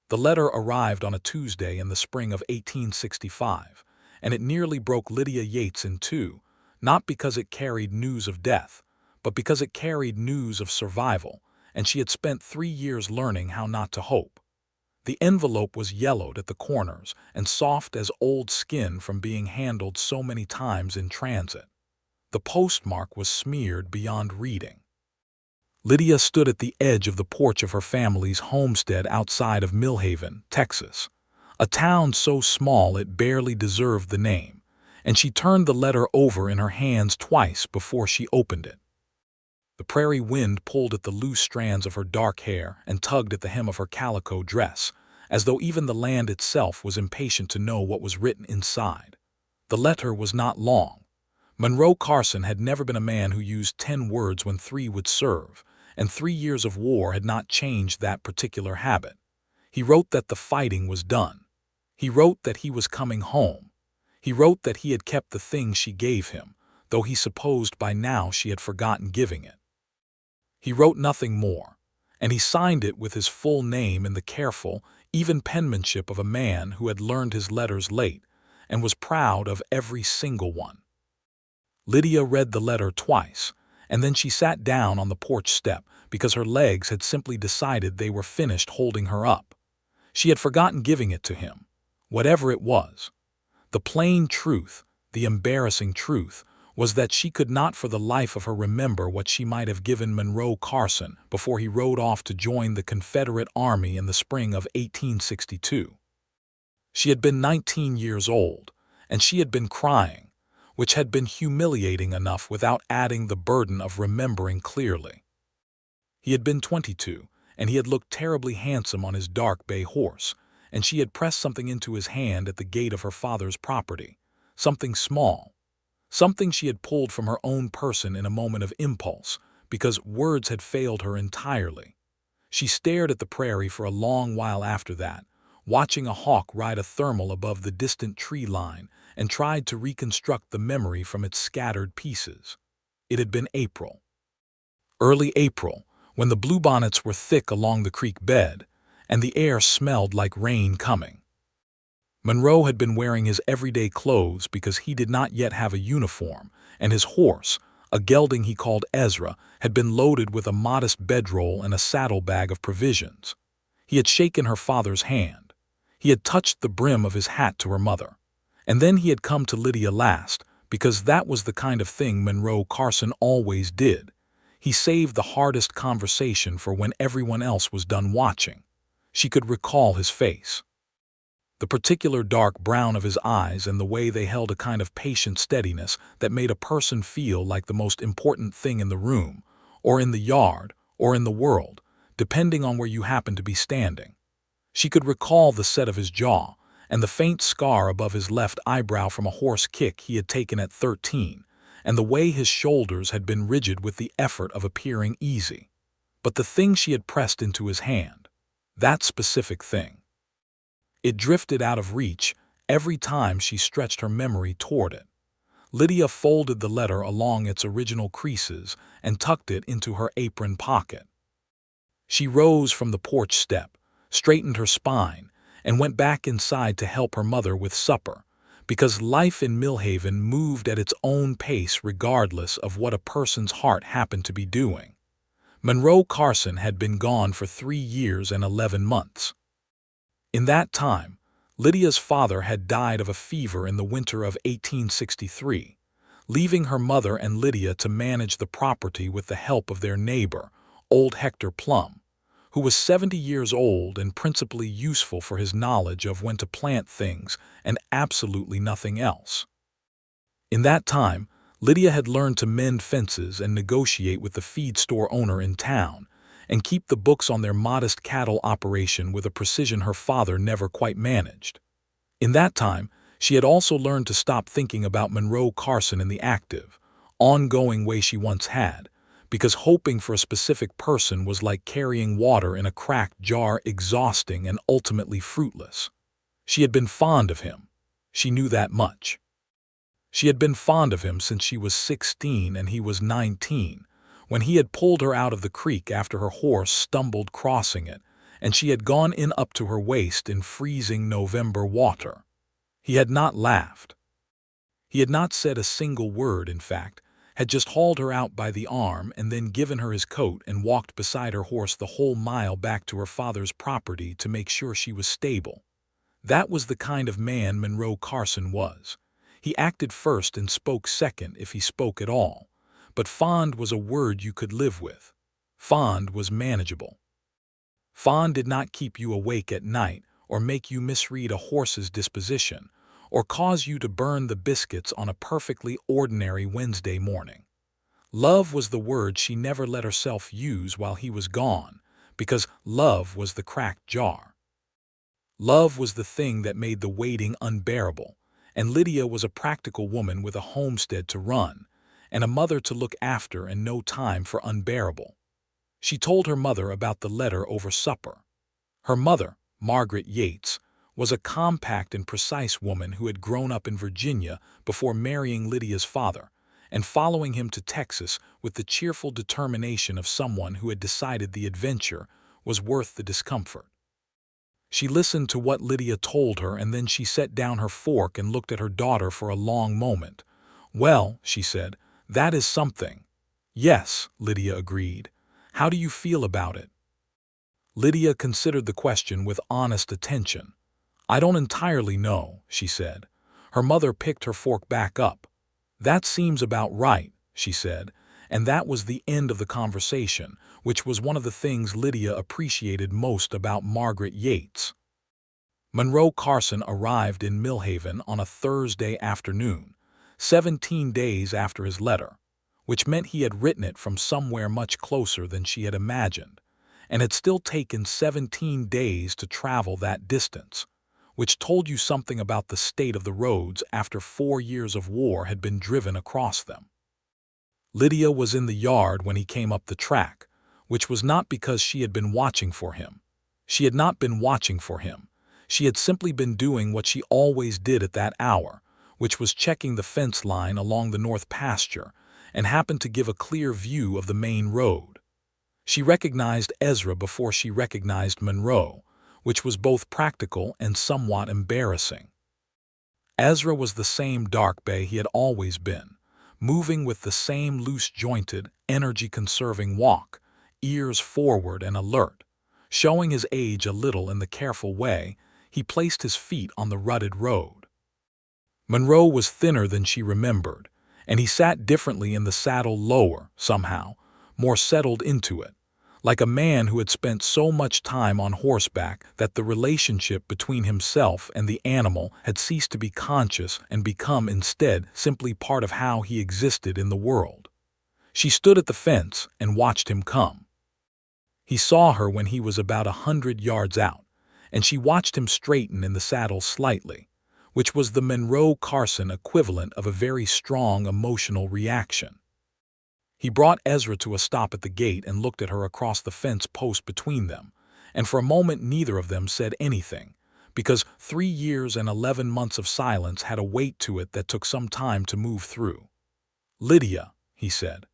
The letter arrived on a Tuesday in the spring of 1865, and it nearly broke Lydia Yates in two, not because it carried news of death, but because it carried news of survival, and she had spent 3 years learning how not to hope. The envelope was yellowed at the corners and soft as old skin from being handled so many times in transit. The postmark was smeared beyond reading. Lydia stood at the edge of the porch of her family's homestead outside of Millhaven, Texas, a town so small it barely deserved the name, and she turned the letter over in her hands twice before she opened it. The prairie wind pulled at the loose strands of her dark hair and tugged at the hem of her calico dress, as though even the land itself was impatient to know what was written inside. The letter was not long. Monroe Carson had never been a man who used 10 words when 3 would serve, and 3 years of war had not changed that particular habit. He wrote that the fighting was done. He wrote that he was coming home. He wrote that he had kept the thing she gave him, though he supposed by now she had forgotten giving it. He wrote nothing more, and he signed it with his full name in the careful, even penmanship of a man who had learned his letters late and was proud of every single one. Lydia read the letter twice, and then she sat down on the porch step because her legs had simply decided they were finished holding her up. She had forgotten giving it to him, whatever it was. The plain truth, the embarrassing truth, was that she could not for the life of her remember what she might have given Monroe Carson before he rode off to join the Confederate Army in the spring of 1862. She had been 19 years old, and she had been crying, which had been humiliating enough without adding the burden of remembering clearly. He had been 22, and he had looked terribly handsome on his dark bay horse, and she had pressed something into his hand at the gate of her father's property, something small, something she had pulled from her own person in a moment of impulse, because words had failed her entirely. She stared at the prairie for a long while after that, watching a hawk ride a thermal above the distant tree line, and tried to reconstruct the memory from its scattered pieces. It had been April. Early April, when the bluebonnets were thick along the creek bed, and the air smelled like rain coming. Monroe had been wearing his everyday clothes because he did not yet have a uniform, and his horse, a gelding he called Ezra, had been loaded with a modest bedroll and a saddlebag of provisions. He had shaken her father's hand. He had touched the brim of his hat to her mother. And then he had come to Lydia last, because that was the kind of thing Monroe Carson always did. He saved the hardest conversation for when everyone else was done watching. She could recall his face. The particular dark brown of his eyes and the way they held a kind of patient steadiness that made a person feel like the most important thing in the room, or in the yard, or in the world, depending on where you happened to be standing. She could recall the set of his jaw, and the faint scar above his left eyebrow from a horse kick he had taken at 13, and the way his shoulders had been rigid with the effort of appearing easy. But the thing she had pressed into his hand, that specific thing, it drifted out of reach every time she stretched her memory toward it. Lydia folded the letter along its original creases and tucked it into her apron pocket. She rose from the porch step, straightened her spine, and went back inside to help her mother with supper, because life in Millhaven moved at its own pace regardless of what a person's heart happened to be doing. Monroe Carson had been gone for 3 years and 11 months. In that time, Lydia's father had died of a fever in the winter of 1863, leaving her mother and Lydia to manage the property with the help of their neighbor, old Hector Plum, who was 70 years old and principally useful for his knowledge of when to plant things and absolutely nothing else. In that time, Lydia had learned to mend fences and negotiate with the feed store owner in town, and keep the books on their modest cattle operation with a precision her father never quite managed. In that time, she had also learned to stop thinking about Monroe Carson in the active, ongoing way she once had, because hoping for a specific person was like carrying water in a cracked jar, exhausting and ultimately fruitless. She had been fond of him. She knew that much. She had been fond of him since she was 16 and he was 19, when he had pulled her out of the creek after her horse stumbled crossing it, and she had gone in up to her waist in freezing November water. He had not laughed. He had not said a single word, in fact, had just hauled her out by the arm and then given her his coat and walked beside her horse the whole mile back to her father's property to make sure she was stable. That was the kind of man Monroe Carson was. He acted first and spoke second if he spoke at all. But fond was a word you could live with. Fond was manageable. Fond did not keep you awake at night or make you misread a horse's disposition or cause you to burn the biscuits on a perfectly ordinary Wednesday morning. Love was the word she never let herself use while he was gone, because love was the cracked jar. Love was the thing that made the waiting unbearable, and Lydia was a practical woman with a homestead to run, and a mother to look after and no time for unbearable. She told her mother about the letter over supper. Her mother, Margaret Yates, was a compact and precise woman who had grown up in Virginia before marrying Lydia's father, and following him to Texas with the cheerful determination of someone who had decided the adventure was worth the discomfort. She listened to what Lydia told her, and then she set down her fork and looked at her daughter for a long moment. "Well," she said, "that is something." "Yes," Lydia agreed. "How do you feel about it?" Lydia considered the question with honest attention. "I don't entirely know," she said. Her mother picked her fork back up. "That seems about right," she said, and that was the end of the conversation, which was one of the things Lydia appreciated most about Margaret Yates. Monroe Carson arrived in Millhaven on a Thursday afternoon, 17 days after his letter, which meant he had written it from somewhere much closer than she had imagined, and had still taken 17 days to travel that distance, which told you something about the state of the roads after 4 years of war had been driven across them. Lydia was in the yard when he came up the track, which was not because she had been watching for him. She had not been watching for him. She had simply been doing what she always did at that hour, which was checking the fence line along the north pasture, and happened to give a clear view of the main road. She recognized Ezra before she recognized Monroe, which was both practical and somewhat embarrassing. Ezra was the same dark bay he had always been, moving with the same loose-jointed, energy-conserving walk, ears forward and alert. Showing his age a little in the careful way, he placed his feet on the rutted road. Monroe was thinner than she remembered, and he sat differently in the saddle, lower, somehow, more settled into it, like a man who had spent so much time on horseback that the relationship between himself and the animal had ceased to be conscious and become instead simply part of how he existed in the world. She stood at the fence and watched him come. He saw her when he was about 100 yards out, and she watched him straighten in the saddle slightly, which was the Monroe Carson equivalent of a very strong emotional reaction. He brought Ezra to a stop at the gate and looked at her across the fence post between them, and for a moment neither of them said anything, because 3 years and 11 months of silence had a weight to it that took some time to move through. "Lydia," he said.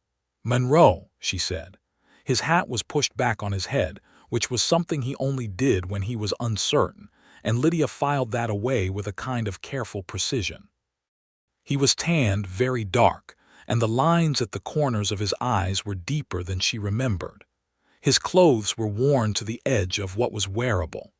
"Monroe," she said. His hat was pushed back on his head, which was something he only did when he was uncertain, and Lydia filed that away with a kind of careful precision. He was tanned, very dark, and the lines at the corners of his eyes were deeper than she remembered. His clothes were worn to the edge of what was wearable.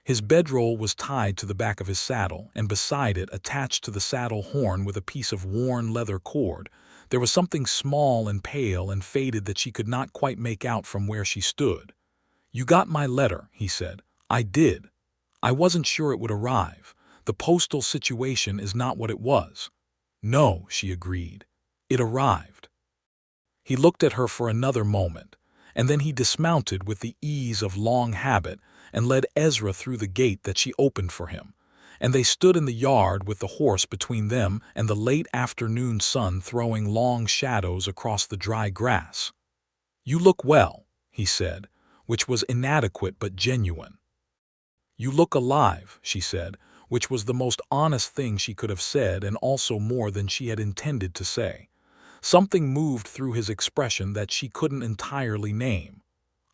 His bedroll was tied to the back of his saddle, and beside it, attached to the saddle horn with a piece of worn leather cord, there was something small and pale and faded that she could not quite make out from where she stood. "You got my letter," he said. "I did. I wasn't sure it would arrive. The postal situation is not what it was." "No," she agreed. "It arrived." He looked at her for another moment, and then he dismounted with the ease of long habit and led Ezra through the gate that she opened for him, and they stood in the yard with the horse between them and the late afternoon sun throwing long shadows across the dry grass. "You look well," he said, which was inadequate but genuine. "You look alive," she said, which was the most honest thing she could have said and also more than she had intended to say. Something moved through his expression that she couldn't entirely name.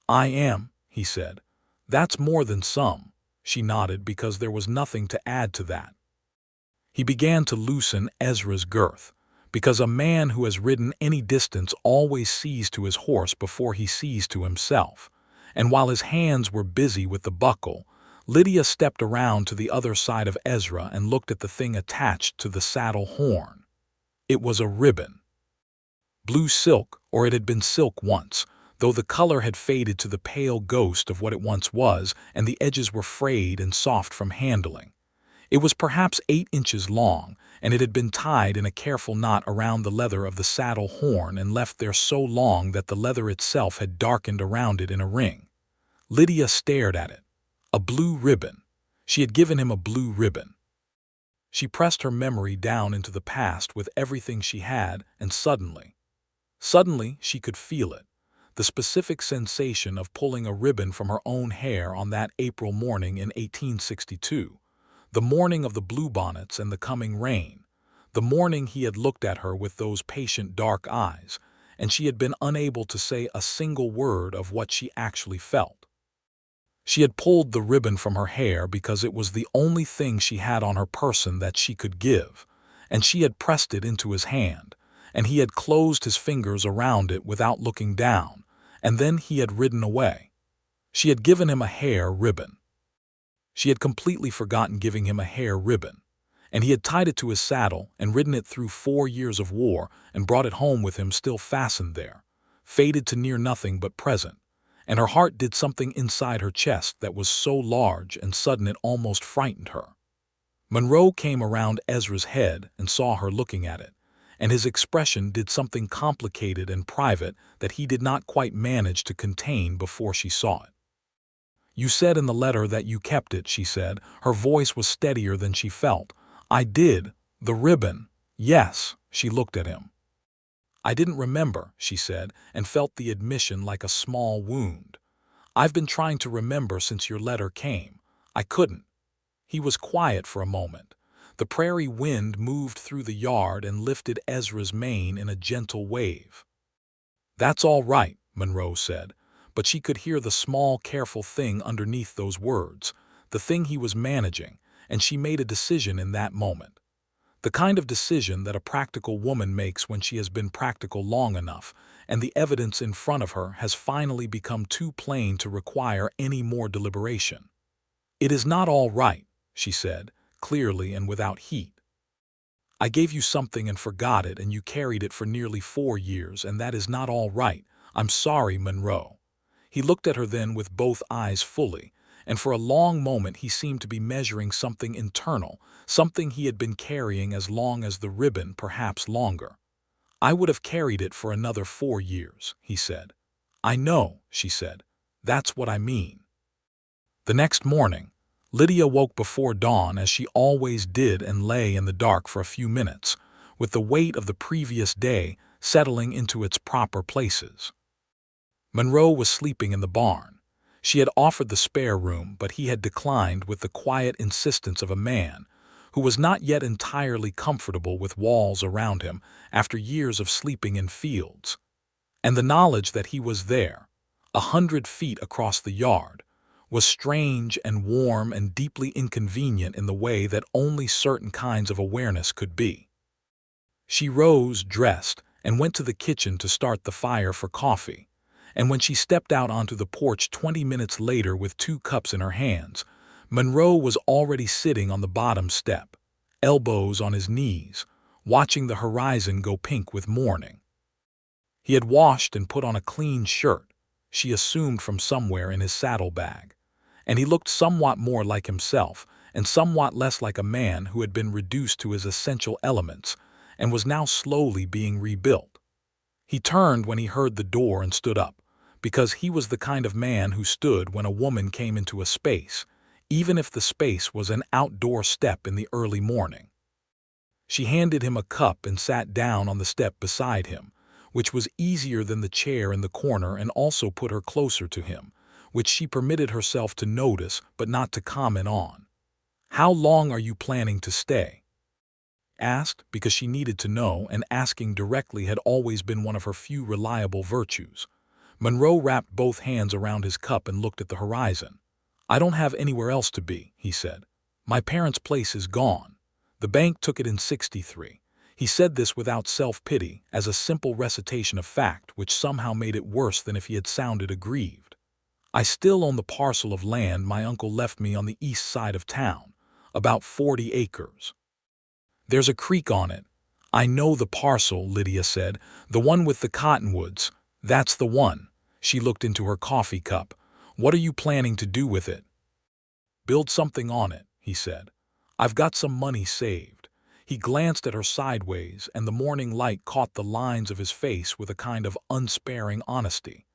"I am," he said. That's more than some, she nodded because there was nothing to add to that. He began to loosen Ezra's girth, because a man who has ridden any distance always sees to his horse before he sees to himself, and while his hands were busy with the buckle, Lydia stepped around to the other side of Ezra and looked at the thing attached to the saddle horn. It was a ribbon. Blue silk, or it had been silk once, though the color had faded to the pale ghost of what it once was, and the edges were frayed and soft from handling. It was perhaps 8 inches long, and it had been tied in a careful knot around the leather of the saddle horn and left there so long that the leather itself had darkened around it in a ring. Lydia stared at it. A blue ribbon. She had given him a blue ribbon. She pressed her memory down into the past with everything she had, and suddenly she could feel it. The specific sensation of pulling a ribbon from her own hair on that April morning in 1862. The morning of the bluebonnets and the coming rain. The morning he had looked at her with those patient dark eyes, and she had been unable to say a single word of what she actually felt. She had pulled the ribbon from her hair because it was the only thing she had on her person that she could give, and she had pressed it into his hand, and he had closed his fingers around it without looking down, and then he had ridden away. She had given him a hair ribbon. She had completely forgotten giving him a hair ribbon, and he had tied it to his saddle and ridden it through 4 years of war and brought it home with him still fastened there, faded to near nothing but present, and her heart did something inside her chest that was so large and sudden it almost frightened her. Monroe came around Ezra's head and saw her looking at it, and his expression did something complicated and private that he did not quite manage to contain before she saw it. "You said in the letter that you kept it," she said. Her voice was steadier than she felt. "I did. The ribbon." "Yes." She looked at him. "I didn't remember," she said, and felt the admission like a small wound. "I've been trying to remember since your letter came. I couldn't." He was quiet for a moment. The prairie wind moved through the yard and lifted Ezra's mane in a gentle wave. "That's all right," Monroe said, but she could hear the small, careful thing underneath those words, the thing he was managing, and she made a decision in that moment. The kind of decision that a practical woman makes when she has been practical long enough, and the evidence in front of her has finally become too plain to require any more deliberation. "It is not all right," she said, clearly and without heat. "I gave you something and forgot it, and you carried it for nearly 4 years, and that is not all right. I'm sorry, Monroe." He looked at her then with both eyes fully, and for a long moment he seemed to be measuring something internal, something he had been carrying as long as the ribbon, perhaps longer. "I would have carried it for another 4 years," he said. "I know," she said. "That's what I mean." The next morning, Lydia woke before dawn as she always did and lay in the dark for a few minutes, with the weight of the previous day settling into its proper places. Monroe was sleeping in the barn. She had offered the spare room, but he had declined with the quiet insistence of a man who was not yet entirely comfortable with walls around him after years of sleeping in fields. And the knowledge that he was there, 100 feet across the yard, was strange and warm and deeply inconvenient in the way that only certain kinds of awareness could be. She rose, dressed, and went to the kitchen to start the fire for coffee. And when she stepped out onto the porch 20 minutes later with 2 cups in her hands, Monroe was already sitting on the bottom step, elbows on his knees, watching the horizon go pink with morning. He had washed and put on a clean shirt, she assumed from somewhere in his saddlebag, and he looked somewhat more like himself and somewhat less like a man who had been reduced to his essential elements and was now slowly being rebuilt. He turned when he heard the door and stood up, because he was the kind of man who stood when a woman came into a space, even if the space was an outdoor step in the early morning. She handed him a cup and sat down on the step beside him, which was easier than the chair in the corner, and also put her closer to him, which she permitted herself to notice but not to comment on. "How long are you planning to stay?" Asked because she needed to know, and asking directly had always been one of her few reliable virtues. Monroe wrapped both hands around his cup and looked at the horizon. "I don't have anywhere else to be," he said. "My parents' place is gone. The bank took it in '63. He said this without self-pity, as a simple recitation of fact, which somehow made it worse than if he had sounded aggrieved. "I still own the parcel of land my uncle left me on the east side of town, about 40 acres. There's a creek on it. I know the parcel," Lydia said. "The one with the cottonwoods. That's the one." She looked into her coffee cup. "What are you planning to do with it?" "Build something on it," he said. "I've got some money saved." He glanced at her sideways, and the morning light caught the lines of his face with a kind of unsparing honesty.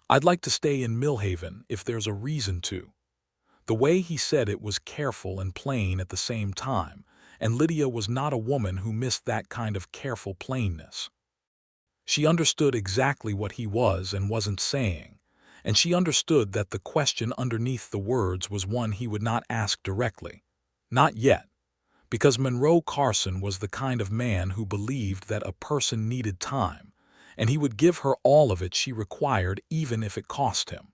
"I'd like to stay in Millhaven if there's a reason to." The way he said it was careful and plain at the same time, and Lydia was not a woman who missed that kind of careful plainness. She understood exactly what he was and wasn't saying, and she understood that the question underneath the words was one he would not ask directly. Not yet, because Monroe Carson was the kind of man who believed that a person needed time, and he would give her all of it she required even if it cost him.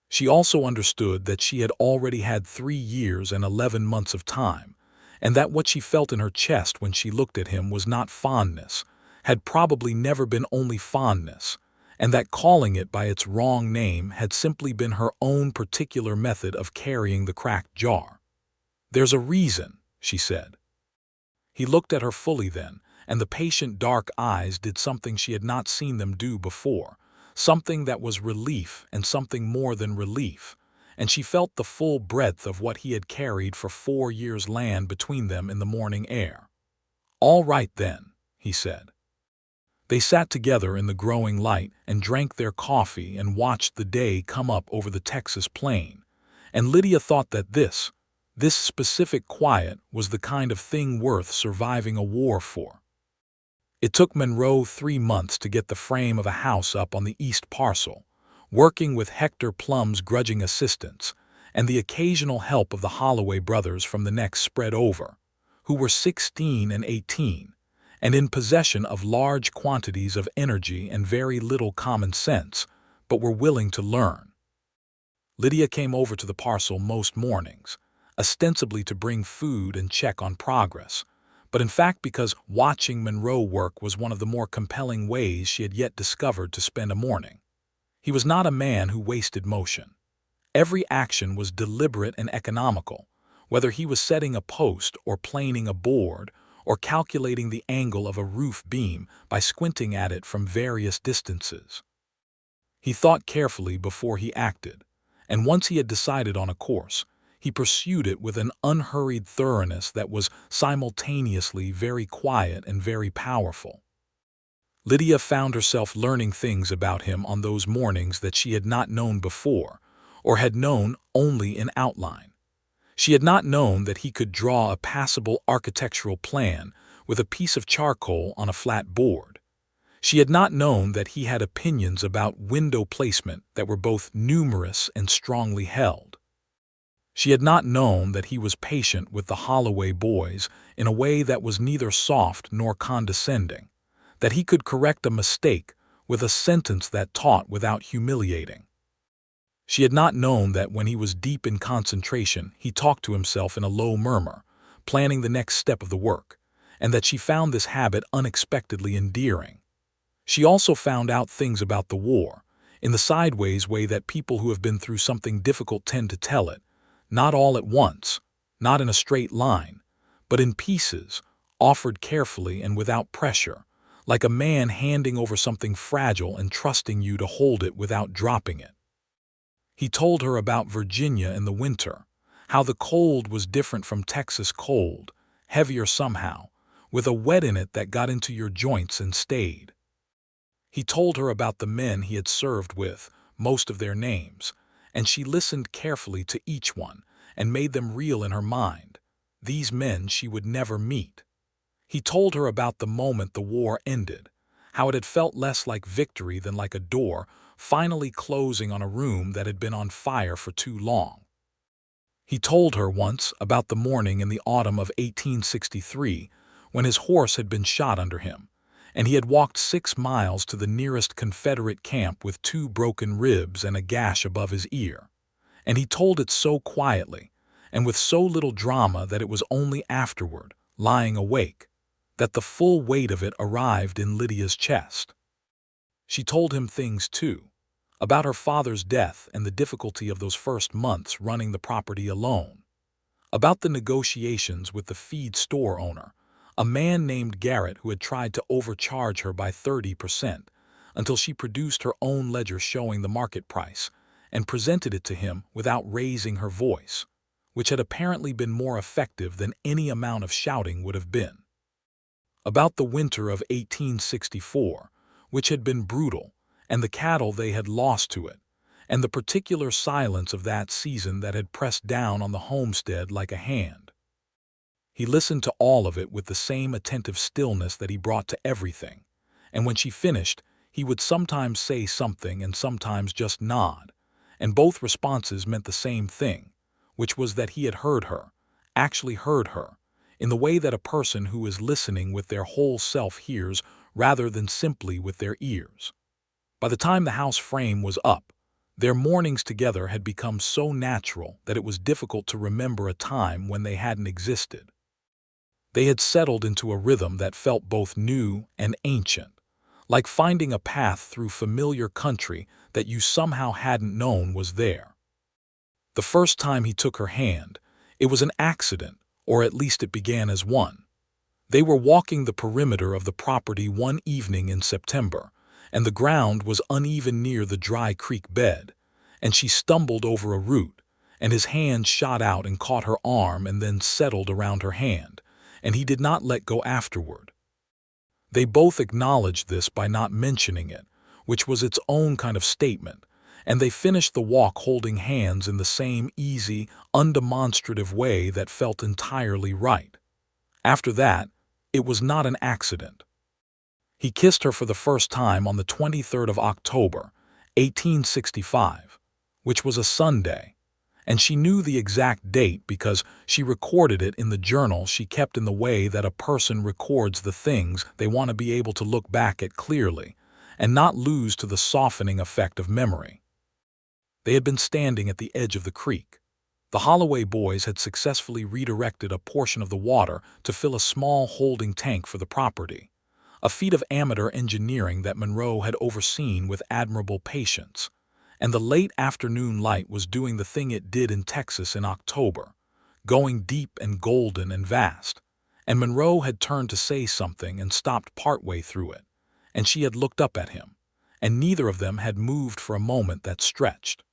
She also understood that she had already had 3 years and 11 months of time, and that what she felt in her chest when she looked at him was not fondness, had probably never been only fondness, and that calling it by its wrong name had simply been her own particular method of carrying the cracked jar. "There's a reason," she said. He looked at her fully then, and the patient dark eyes did something she had not seen them do before, something that was relief and something more than relief, and she felt the full breadth of what he had carried for 4 years land between them in the morning air. "All right then," he said. They sat together in the growing light and drank their coffee and watched the day come up over the Texas plain, and Lydia thought that this specific quiet was the kind of thing worth surviving a war for. It took Monroe 3 months to get the frame of a house up on the east parcel, working with Hector Plum's grudging assistance and the occasional help of the Holloway brothers from the next spread over, who were 16 and 18, and in possession of large quantities of energy and very little common sense, but were willing to learn. Lydia came over to the parcel most mornings, ostensibly to bring food and check on progress, but in fact because watching Monroe work was one of the more compelling ways she had yet discovered to spend a morning. He was not a man who wasted motion. Every action was deliberate and economical, whether he was setting a post or planing a board or calculating the angle of a roof beam by squinting at it from various distances. He thought carefully before he acted, and once he had decided on a course, he pursued it with an unhurried thoroughness that was simultaneously very quiet and very powerful. Lydia found herself learning things about him on those mornings that she had not known before, or had known only in outline. She had not known that he could draw a passable architectural plan with a piece of charcoal on a flat board. She had not known that he had opinions about window placement that were both numerous and strongly held. She had not known that he was patient with the Holloway boys in a way that was neither soft nor condescending, that he could correct a mistake with a sentence that taught without humiliating. She had not known that when he was deep in concentration, he talked to himself in a low murmur, planning the next step of the work, and that she found this habit unexpectedly endearing. She also found out things about the war, in the sideways way that people who have been through something difficult tend to tell it, not all at once, not in a straight line, but in pieces, offered carefully and without pressure, like a man handing over something fragile and trusting you to hold it without dropping it. He told her about Virginia in the winter, how the cold was different from Texas cold, heavier somehow, with a wet in it that got into your joints and stayed. He told her about the men he had served with, most of their names, and she listened carefully to each one and made them real in her mind. These men she would never meet. He told her about the moment the war ended, how it had felt less like victory than like a door finally closing on a room that had been on fire for too long. He told her once about the morning in the autumn of 1863 when his horse had been shot under him, and he had walked 6 miles to the nearest Confederate camp with 2 broken ribs and a gash above his ear, And he told it so quietly, and with so little drama that it was only afterward, lying awake, that the full weight of it arrived in Lydia's chest. She told him things, too, about her father's death and the difficulty of those first months running the property alone, about the negotiations with the feed store owner, a man named Garrett who had tried to overcharge her by 30%, until she produced her own ledger showing the market price and presented it to him without raising her voice, which had apparently been more effective than any amount of shouting would have been. About the winter of 1864, which had been brutal, and the cattle they had lost to it, and the particular silence of that season that had pressed down on the homestead like a hand. He listened to all of it with the same attentive stillness that he brought to everything, and when she finished, he would sometimes say something and sometimes just nod, and both responses meant the same thing, which was that he had heard her, actually heard her, in the way that a person who is listening with their whole self hears rather than simply with their ears. By the time the house frame was up, their mornings together had become so natural that it was difficult to remember a time when they hadn't existed. They had settled into a rhythm that felt both new and ancient, like finding a path through familiar country that you somehow hadn't known was there. The first time he took her hand, it was an accident, or at least it began as one. They were walking the perimeter of the property one evening in September, and the ground was uneven near the dry creek bed, and she stumbled over a root, and his hand shot out and caught her arm and then settled around her hand, and he did not let go afterward. They both acknowledged this by not mentioning it, which was its own kind of statement, and they finished the walk holding hands in the same easy, undemonstrative way that felt entirely right. After that, it was not an accident. He kissed her for the first time on the 23rd of October, 1865, which was a Sunday, and she knew the exact date because she recorded it in the journal she kept in the way that a person records the things they want to be able to look back at clearly and not lose to the softening effect of memory. They had been standing at the edge of the creek. The Holloway boys had successfully redirected a portion of the water to fill a small holding tank for the property, a feat of amateur engineering that Monroe had overseen with admirable patience, and the late afternoon light was doing the thing it did in Texas in October, going deep and golden and vast, and Monroe had turned to say something and stopped partway through it, and she had looked up at him, and neither of them had moved for a moment that stretched.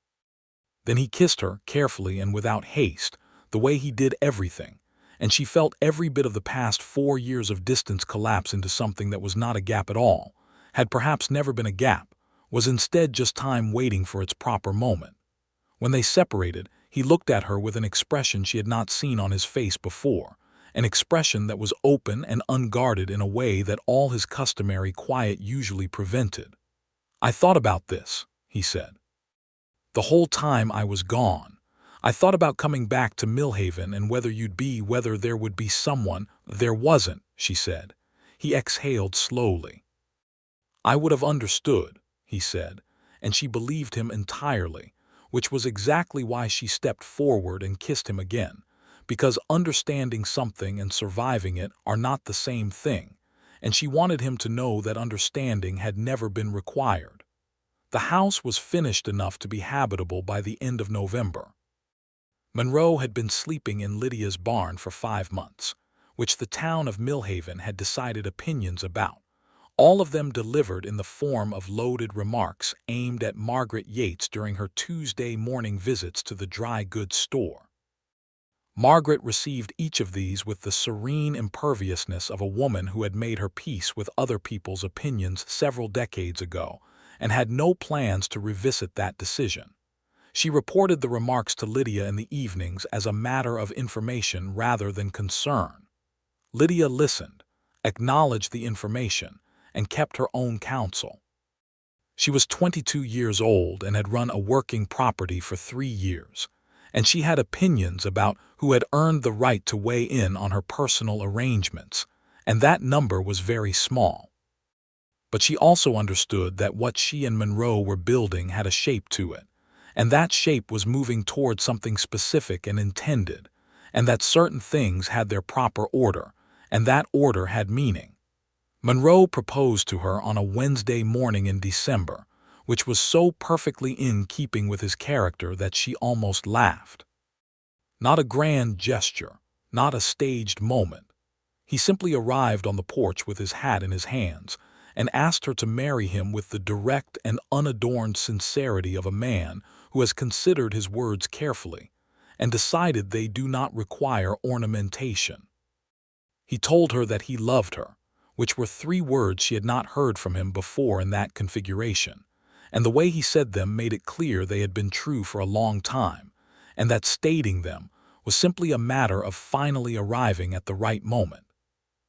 Then he kissed her, carefully and without haste, the way he did everything, and she felt every bit of the past 4 years of distance collapse into something that was not a gap at all, had perhaps never been a gap, was instead just time waiting for its proper moment. When they separated, he looked at her with an expression she had not seen on his face before, an expression that was open and unguarded in a way that all his customary quiet usually prevented. "I thought about this," he said. "The whole time I was gone. I thought about coming back to Millhaven and whether there would be someone." "There wasn't," she said. He exhaled slowly. "I would have understood," he said, and she believed him entirely, which was exactly why she stepped forward and kissed him again, because understanding something and surviving it are not the same thing, and she wanted him to know that understanding had never been required. The house was finished enough to be habitable by the end of November. Monroe had been sleeping in Lydia's barn for 5 months, which the town of Millhaven had decided opinions about, all of them delivered in the form of loaded remarks aimed at Margaret Yates during her Tuesday morning visits to the dry goods store. Margaret received each of these with the serene imperviousness of a woman who had made her peace with other people's opinions several decades ago and had no plans to revisit that decision. She reported the remarks to Lydia in the evenings as a matter of information rather than concern. Lydia listened, acknowledged the information, and kept her own counsel. She was 22 years old and had run a working property for 3 years, and she had opinions about who had earned the right to weigh in on her personal arrangements, and that number was very small. But she also understood that what she and Monroe were building had a shape to it, and that shape was moving toward something specific and intended, and that certain things had their proper order, and that order had meaning. Monroe proposed to her on a Wednesday morning in December, which was so perfectly in keeping with his character that she almost laughed. Not a grand gesture, not a staged moment. He simply arrived on the porch with his hat in his hands and asked her to marry him with the direct and unadorned sincerity of a man who has considered his words carefully and decided they do not require ornamentation. He told her that he loved her, which were 3 words she had not heard from him before in that configuration, and the way he said them made it clear they had been true for a long time, and that stating them was simply a matter of finally arriving at the right moment.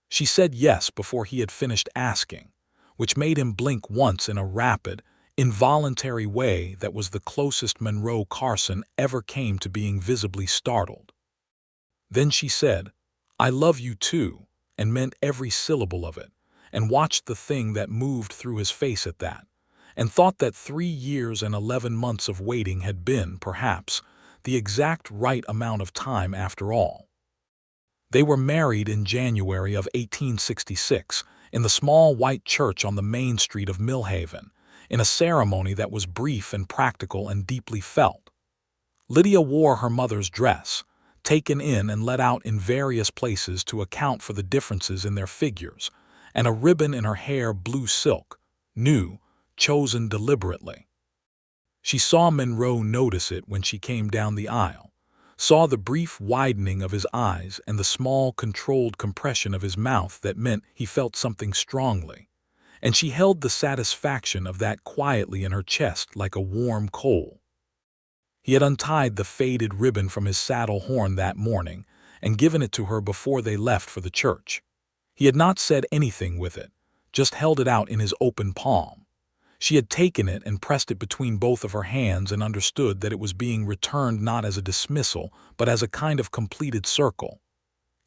She said yes before he had finished asking, which made him blink once in a rapid, involuntary way that was the closest Monroe Carson ever came to being visibly startled. Then she said, "I love you too," and meant every syllable of it, and watched the thing that moved through his face at that, and thought that 3 years and 11 months of waiting had been, perhaps, the exact right amount of time after all. They were married in January of 1866 in the small white church on the main street of Millhaven, in a ceremony that was brief and practical and deeply felt. Lydia wore her mother's dress, taken in and let out in various places to account for the differences in their figures, and a ribbon in her hair blue silk, new, chosen deliberately. She saw Monroe notice it when she came down the aisle, saw the brief widening of his eyes and the small, controlled compression of his mouth that meant he felt something strongly, and she held the satisfaction of that quietly in her chest like a warm coal. He had untied the faded ribbon from his saddle horn that morning and given it to her before they left for the church. He had not said anything with it, just held it out in his open palm. She had taken it and pressed it between both of her hands and understood that it was being returned not as a dismissal, but as a kind of completed circle.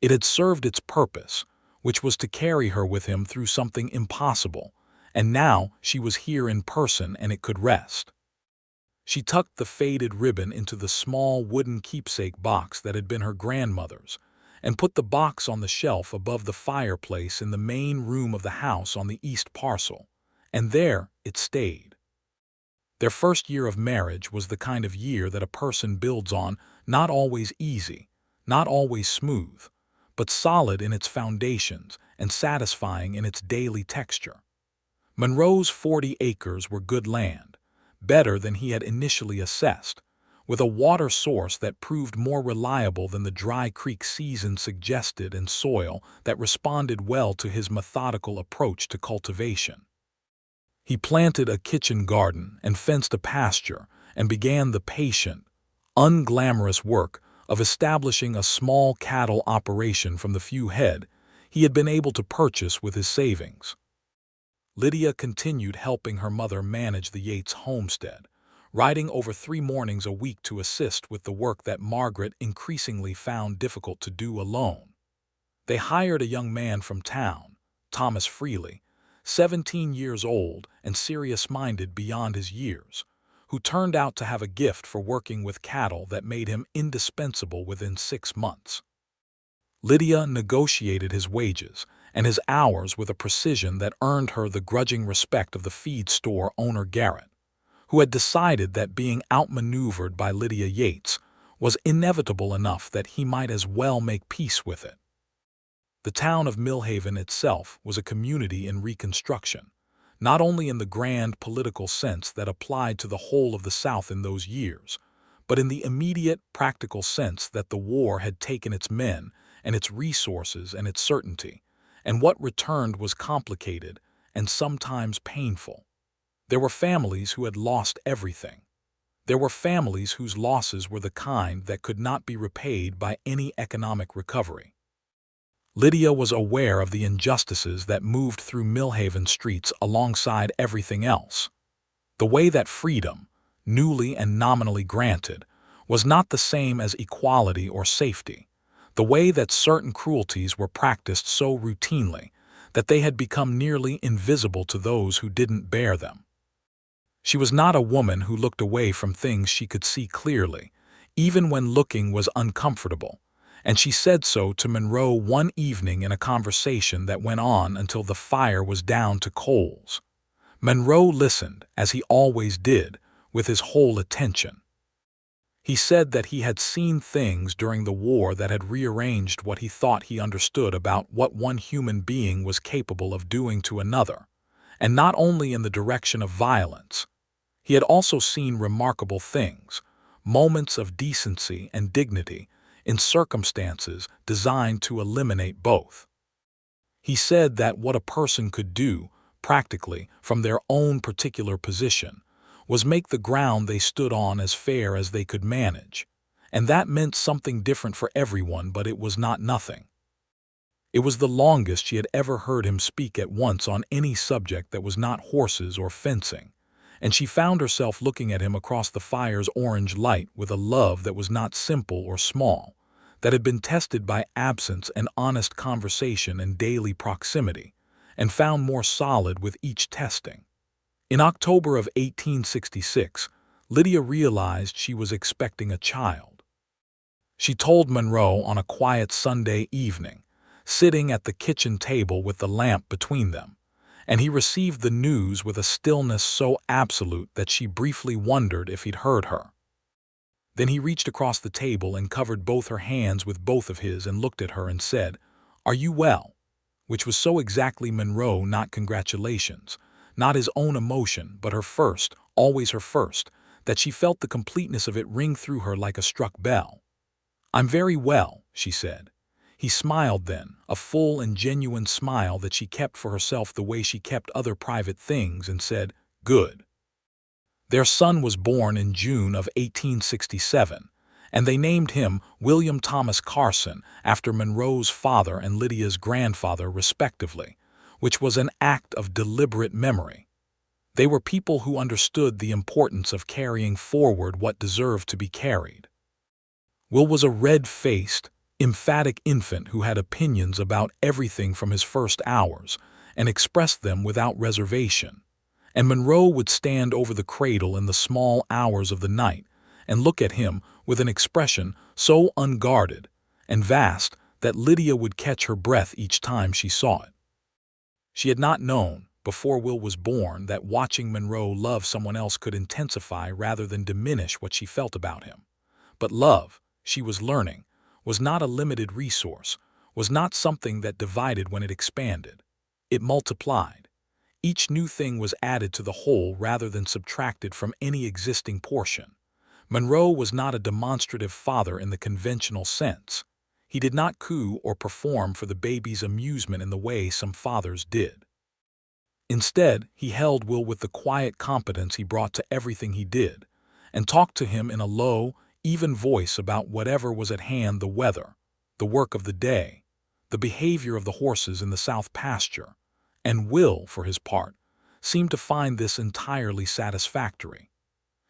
It had served its purpose, which was to carry her with him through something impossible, and now she was here in person and it could rest. She tucked the faded ribbon into the small wooden keepsake box that had been her grandmother's, and put the box on the shelf above the fireplace in the main room of the house on the east parcel, and there it stayed. Their first year of marriage was the kind of year that a person builds on, not always easy, not always smooth, but solid in its foundations and satisfying in its daily texture. Monroe's 40 acres were good land, better than he had initially assessed, with a water source that proved more reliable than the dry creek season suggested and soil that responded well to his methodical approach to cultivation. He planted a kitchen garden and fenced a pasture and began the patient, unglamorous work of establishing a small cattle operation from the few head he had been able to purchase with his savings. Lydia continued helping her mother manage the Yates homestead, riding over 3 mornings a week to assist with the work that Margaret increasingly found difficult to do alone. They hired a young man from town, Thomas Freely, 17 years old and serious-minded beyond his years, who turned out to have a gift for working with cattle that made him indispensable within 6 months. Lydia negotiated his wages and his hours with a precision that earned her the grudging respect of the feed store owner Garrett, who had decided that being outmaneuvered by Lydia Yates was inevitable enough that he might as well make peace with it. The town of Millhaven itself was a community in reconstruction, not only in the grand political sense that applied to the whole of the South in those years, but in the immediate, practical sense that the war had taken its men and its resources and its certainty, and what returned was complicated and sometimes painful. There were families who had lost everything. There were families whose losses were the kind that could not be repaid by any economic recovery. Lydia was aware of the injustices that moved through Millhaven streets alongside everything else. The way that freedom, newly and nominally granted, was not the same as equality or safety. The way that certain cruelties were practiced so routinely that they had become nearly invisible to those who didn't bear them. She was not a woman who looked away from things she could see clearly, even when looking was uncomfortable, and she said so to Monroe one evening in a conversation that went on until the fire was down to coals. Monroe listened, as he always did, with his whole attention. He said that he had seen things during the war that had rearranged what he thought he understood about what one human being was capable of doing to another, and not only in the direction of violence. He had also seen remarkable things, moments of decency and dignity, in circumstances designed to eliminate both. He said that what a person could do, practically, from their own particular position, was make the ground they stood on as fair as they could manage, and that meant something different for everyone, but it was not nothing. It was the longest she had ever heard him speak at once on any subject that was not horses or fencing, and she found herself looking at him across the fire's orange light with a love that was not simple or small, that had been tested by absence and honest conversation and daily proximity, and found more solid with each testing. In October of 1866, Lydia realized she was expecting a child. She told Monroe on a quiet Sunday evening, sitting at the kitchen table with the lamp between them, and he received the news with a stillness so absolute that she briefly wondered if he'd heard her. Then he reached across the table and covered both her hands with both of his and looked at her and said, "Are you well?" Which was so exactly Monroe, not congratulations, not his own emotion, but her first, always her first, that she felt the completeness of it ring through her like a struck bell. "I'm very well," she said. He smiled then, a full and genuine smile that she kept for herself the way she kept other private things, and said, "Good." Their son was born in June of 1867, and they named him William Thomas Carson after Monroe's father and Lydia's grandfather respectively, which was an act of deliberate memory. They were people who understood the importance of carrying forward what deserved to be carried. Will was a red-faced, emphatic infant who had opinions about everything from his first hours and expressed them without reservation, and Monroe would stand over the cradle in the small hours of the night and look at him with an expression so unguarded and vast that Lydia would catch her breath each time she saw it. She had not known, before Will was born, that watching Monroe love someone else could intensify rather than diminish what she felt about him. But love, she was learning, was not a limited resource, was not something that divided when it expanded. It multiplied. Each new thing was added to the whole rather than subtracted from any existing portion. Monroe was not a demonstrative father in the conventional sense. He did not coo or perform for the baby's amusement in the way some fathers did. Instead, he held Will with the quiet competence he brought to everything he did, and talked to him in a low, even voice about whatever was at hand: the weather, the work of the day, the behavior of the horses in the south pasture, and Will, for his part, seemed to find this entirely satisfactory.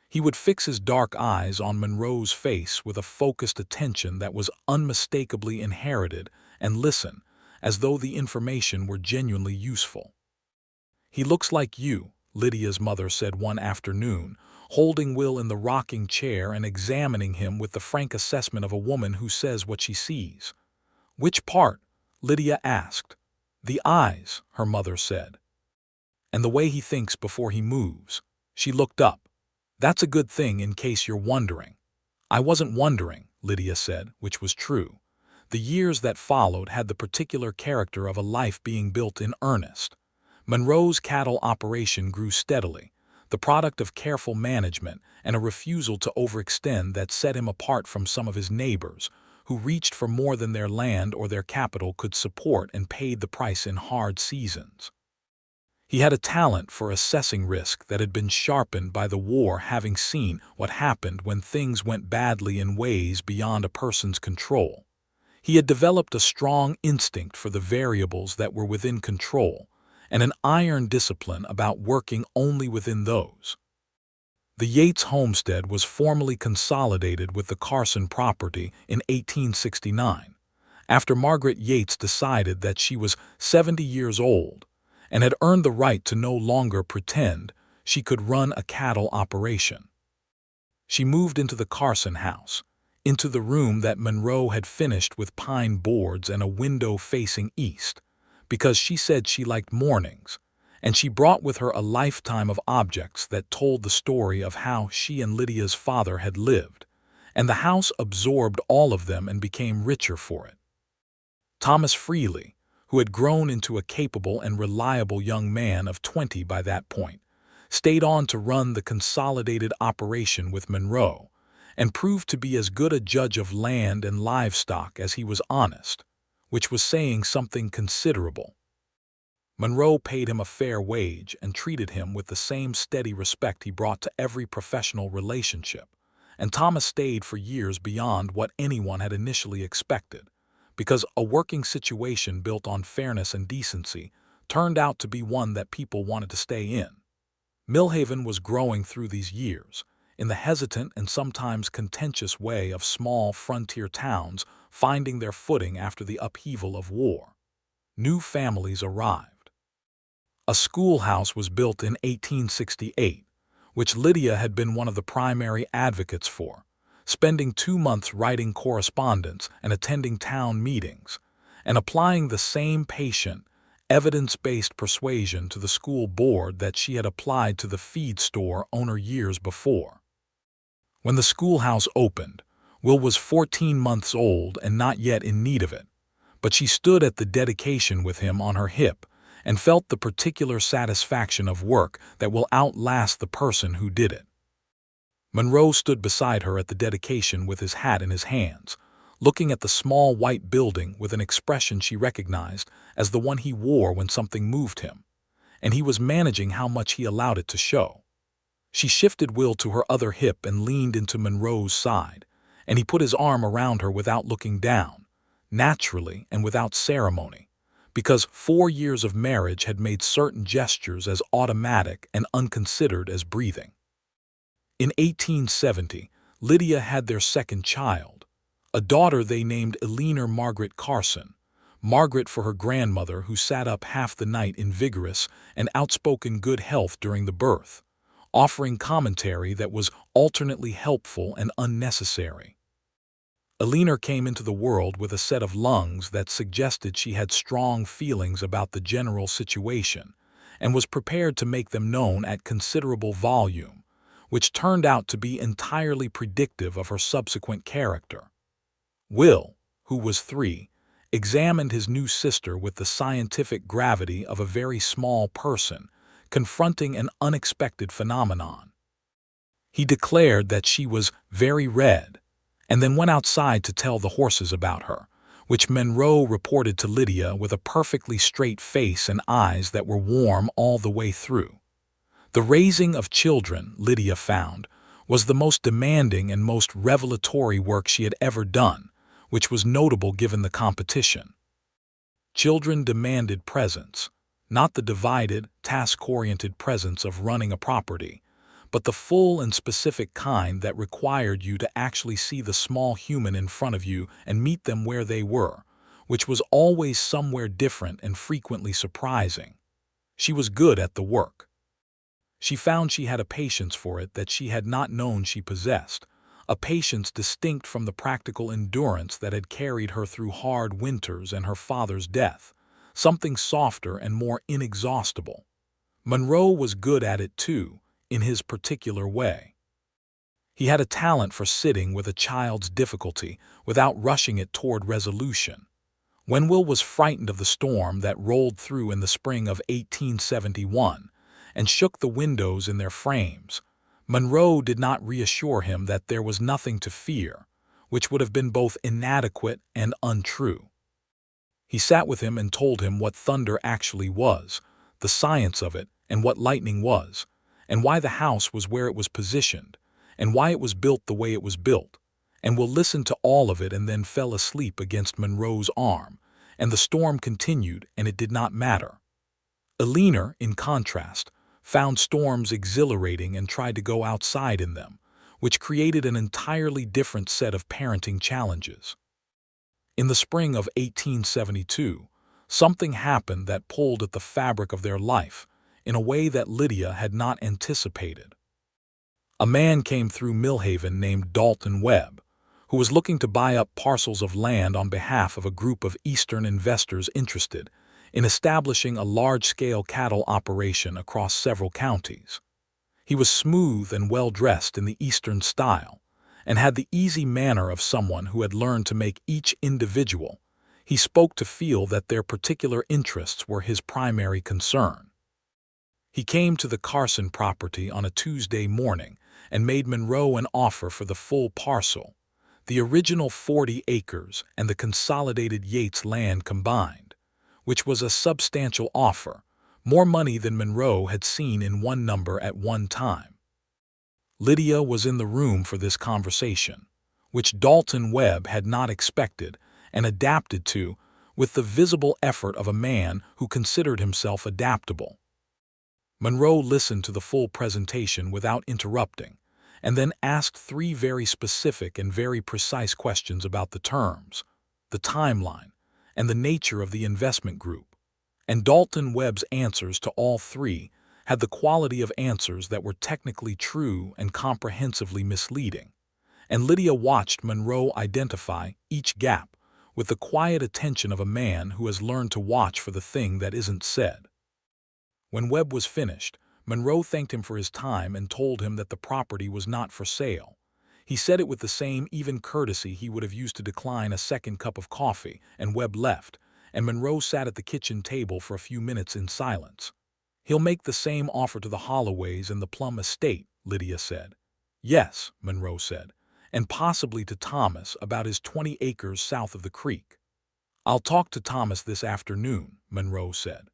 He would fix his dark eyes on Monroe's face with a focused attention that was unmistakably inherited and listen, as though the information were genuinely useful. "He looks like you," Lydia's mother said one afternoon, holding Will in the rocking chair and examining him with the frank assessment of a woman who says what she sees. "Which part?" Lydia asked. "The eyes," her mother said. "And the way he thinks before he moves." She looked up. "That's a good thing, in case you're wondering." "I wasn't wondering," Lydia said, which was true. The years that followed had the particular character of a life being built in earnest. Monroe's cattle operation grew steadily, the product of careful management and a refusal to overextend that set him apart from some of his neighbors, who reached for more than their land or their capital could support and paid the price in hard seasons. He had a talent for assessing risk that had been sharpened by the war, having seen what happened when things went badly in ways beyond a person's control. He had developed a strong instinct for the variables that were within control, and an iron discipline about working only within those. The Yates homestead was formally consolidated with the Carson property in 1869, after Margaret Yates decided that she was 70 years old and had earned the right to no longer pretend she could run a cattle operation. She moved into the Carson house, into the room that Monroe had finished with pine boards and a window facing east, because she said she liked mornings, and she brought with her a lifetime of objects that told the story of how she and Lydia's father had lived, and the house absorbed all of them and became richer for it. Thomas Freely, who had grown into a capable and reliable young man of 20 by that point, stayed on to run the consolidated operation with Monroe, and proved to be as good a judge of land and livestock as he was honest, which was saying something considerable. Monroe paid him a fair wage and treated him with the same steady respect he brought to every professional relationship, and Thomas stayed for years beyond what anyone had initially expected, because a working situation built on fairness and decency turned out to be one that people wanted to stay in. Millhaven was growing through these years, in the hesitant and sometimes contentious way of small frontier towns finding their footing after the upheaval of war. New families arrived. A schoolhouse was built in 1868, which Lydia had been one of the primary advocates for, spending 2 months writing correspondence and attending town meetings, and applying the same patient, evidence-based persuasion to the school board that she had applied to the feed store owner years before. When the schoolhouse opened, Will was 14 months old and not yet in need of it, but she stood at the dedication with him on her hip and felt the particular satisfaction of work that will outlast the person who did it. Monroe stood beside her at the dedication with his hat in his hands, looking at the small white building with an expression she recognized as the one he wore when something moved him, and he was managing how much he allowed it to show. She shifted Will to her other hip and leaned into Monroe's side, and he put his arm around her without looking down, naturally and without ceremony, because 4 years of marriage had made certain gestures as automatic and unconsidered as breathing. In 1870, Lydia had their second child, a daughter they named Eleanor Margaret Carson, Margaret for her grandmother who sat up half the night in vigorous and outspoken good health during the birth, offering commentary that was alternately helpful and unnecessary. Eleanor came into the world with a set of lungs that suggested she had strong feelings about the general situation and was prepared to make them known at considerable volume, which turned out to be entirely predictive of her subsequent character. Will, who was 3, examined his new sister with the scientific gravity of a very small person confronting an unexpected phenomenon. He declared that she was very red, and then went outside to tell the horses about her, which Monroe reported to Lydia with a perfectly straight face and eyes that were warm all the way through. The raising of children, Lydia found, was the most demanding and most revelatory work she had ever done, which was notable given the competition. Children demanded presence, not the divided, task-oriented presence of running a property, but the full and specific kind that required you to actually see the small human in front of you and meet them where they were, which was always somewhere different and frequently surprising. She was good at the work. She found she had a patience for it that she had not known she possessed, a patience distinct from the practical endurance that had carried her through hard winters and her father's death, something softer and more inexhaustible. Monroe was good at it too, in his particular way. He had a talent for sitting with a child's difficulty without rushing it toward resolution. When Will was frightened of the storm that rolled through in the spring of 1871 and shook the windows in their frames, Monroe did not reassure him that there was nothing to fear, which would have been both inadequate and untrue. He sat with him and told him what thunder actually was, the science of it, and what lightning was, and why the house was where it was positioned, and why it was built the way it was built, and Will listened to all of it and then fell asleep against Monroe's arm, and the storm continued and it did not matter. Eleanor, in contrast, found storms exhilarating and tried to go outside in them, which created an entirely different set of parenting challenges. In the spring of 1872, something happened that pulled at the fabric of their life, in a way that Lydia had not anticipated. A man came through Millhaven named Dalton Webb, who was looking to buy up parcels of land on behalf of a group of Eastern investors interested in establishing a large-scale cattle operation across several counties. He was smooth and well-dressed in the Eastern style, and had the easy manner of someone who had learned to make each individual. He spoke to feel that their particular interests were his primary concern. He came to the Carson property on a Tuesday morning and made Monroe an offer for the full parcel, the original 40 acres and the consolidated Yates land combined, which was a substantial offer, more money than Monroe had seen in one number at one time. Lydia was in the room for this conversation, which Dalton Webb had not expected and adapted to with the visible effort of a man who considered himself adaptable. Monroe listened to the full presentation without interrupting, and then asked 3 very specific and very precise questions about the terms, the timeline, and the nature of the investment group. And Dalton Webb's answers to all 3 had the quality of answers that were technically true and comprehensively misleading. And Lydia watched Monroe identify each gap with the quiet attention of a man who has learned to watch for the thing that isn't said. When Webb was finished, Monroe thanked him for his time and told him that the property was not for sale. He said it with the same even courtesy he would have used to decline a second cup of coffee, and Webb left, and Monroe sat at the kitchen table for a few minutes in silence. "He'll make the same offer to the Holloways and the Plum estate," Lydia said. "Yes," Monroe said, "and possibly to Thomas about his 20 acres south of the creek." "I'll talk to Thomas this afternoon," Monroe said.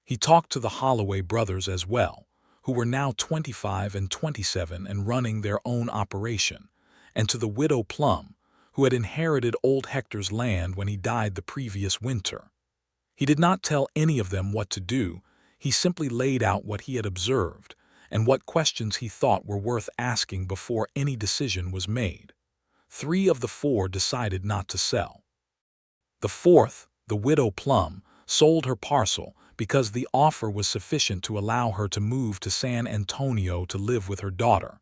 He talked to the Holloway brothers as well, who were now 25 and 27 and running their own operation, and to the widow Plum, who had inherited old Hector's land when he died the previous winter. He did not tell any of them what to do. He simply laid out what he had observed and what questions he thought were worth asking before any decision was made. 3 of the 4 decided not to sell. The 4th, the widow Plum, sold her parcel because the offer was sufficient to allow her to move to San Antonio to live with her daughter,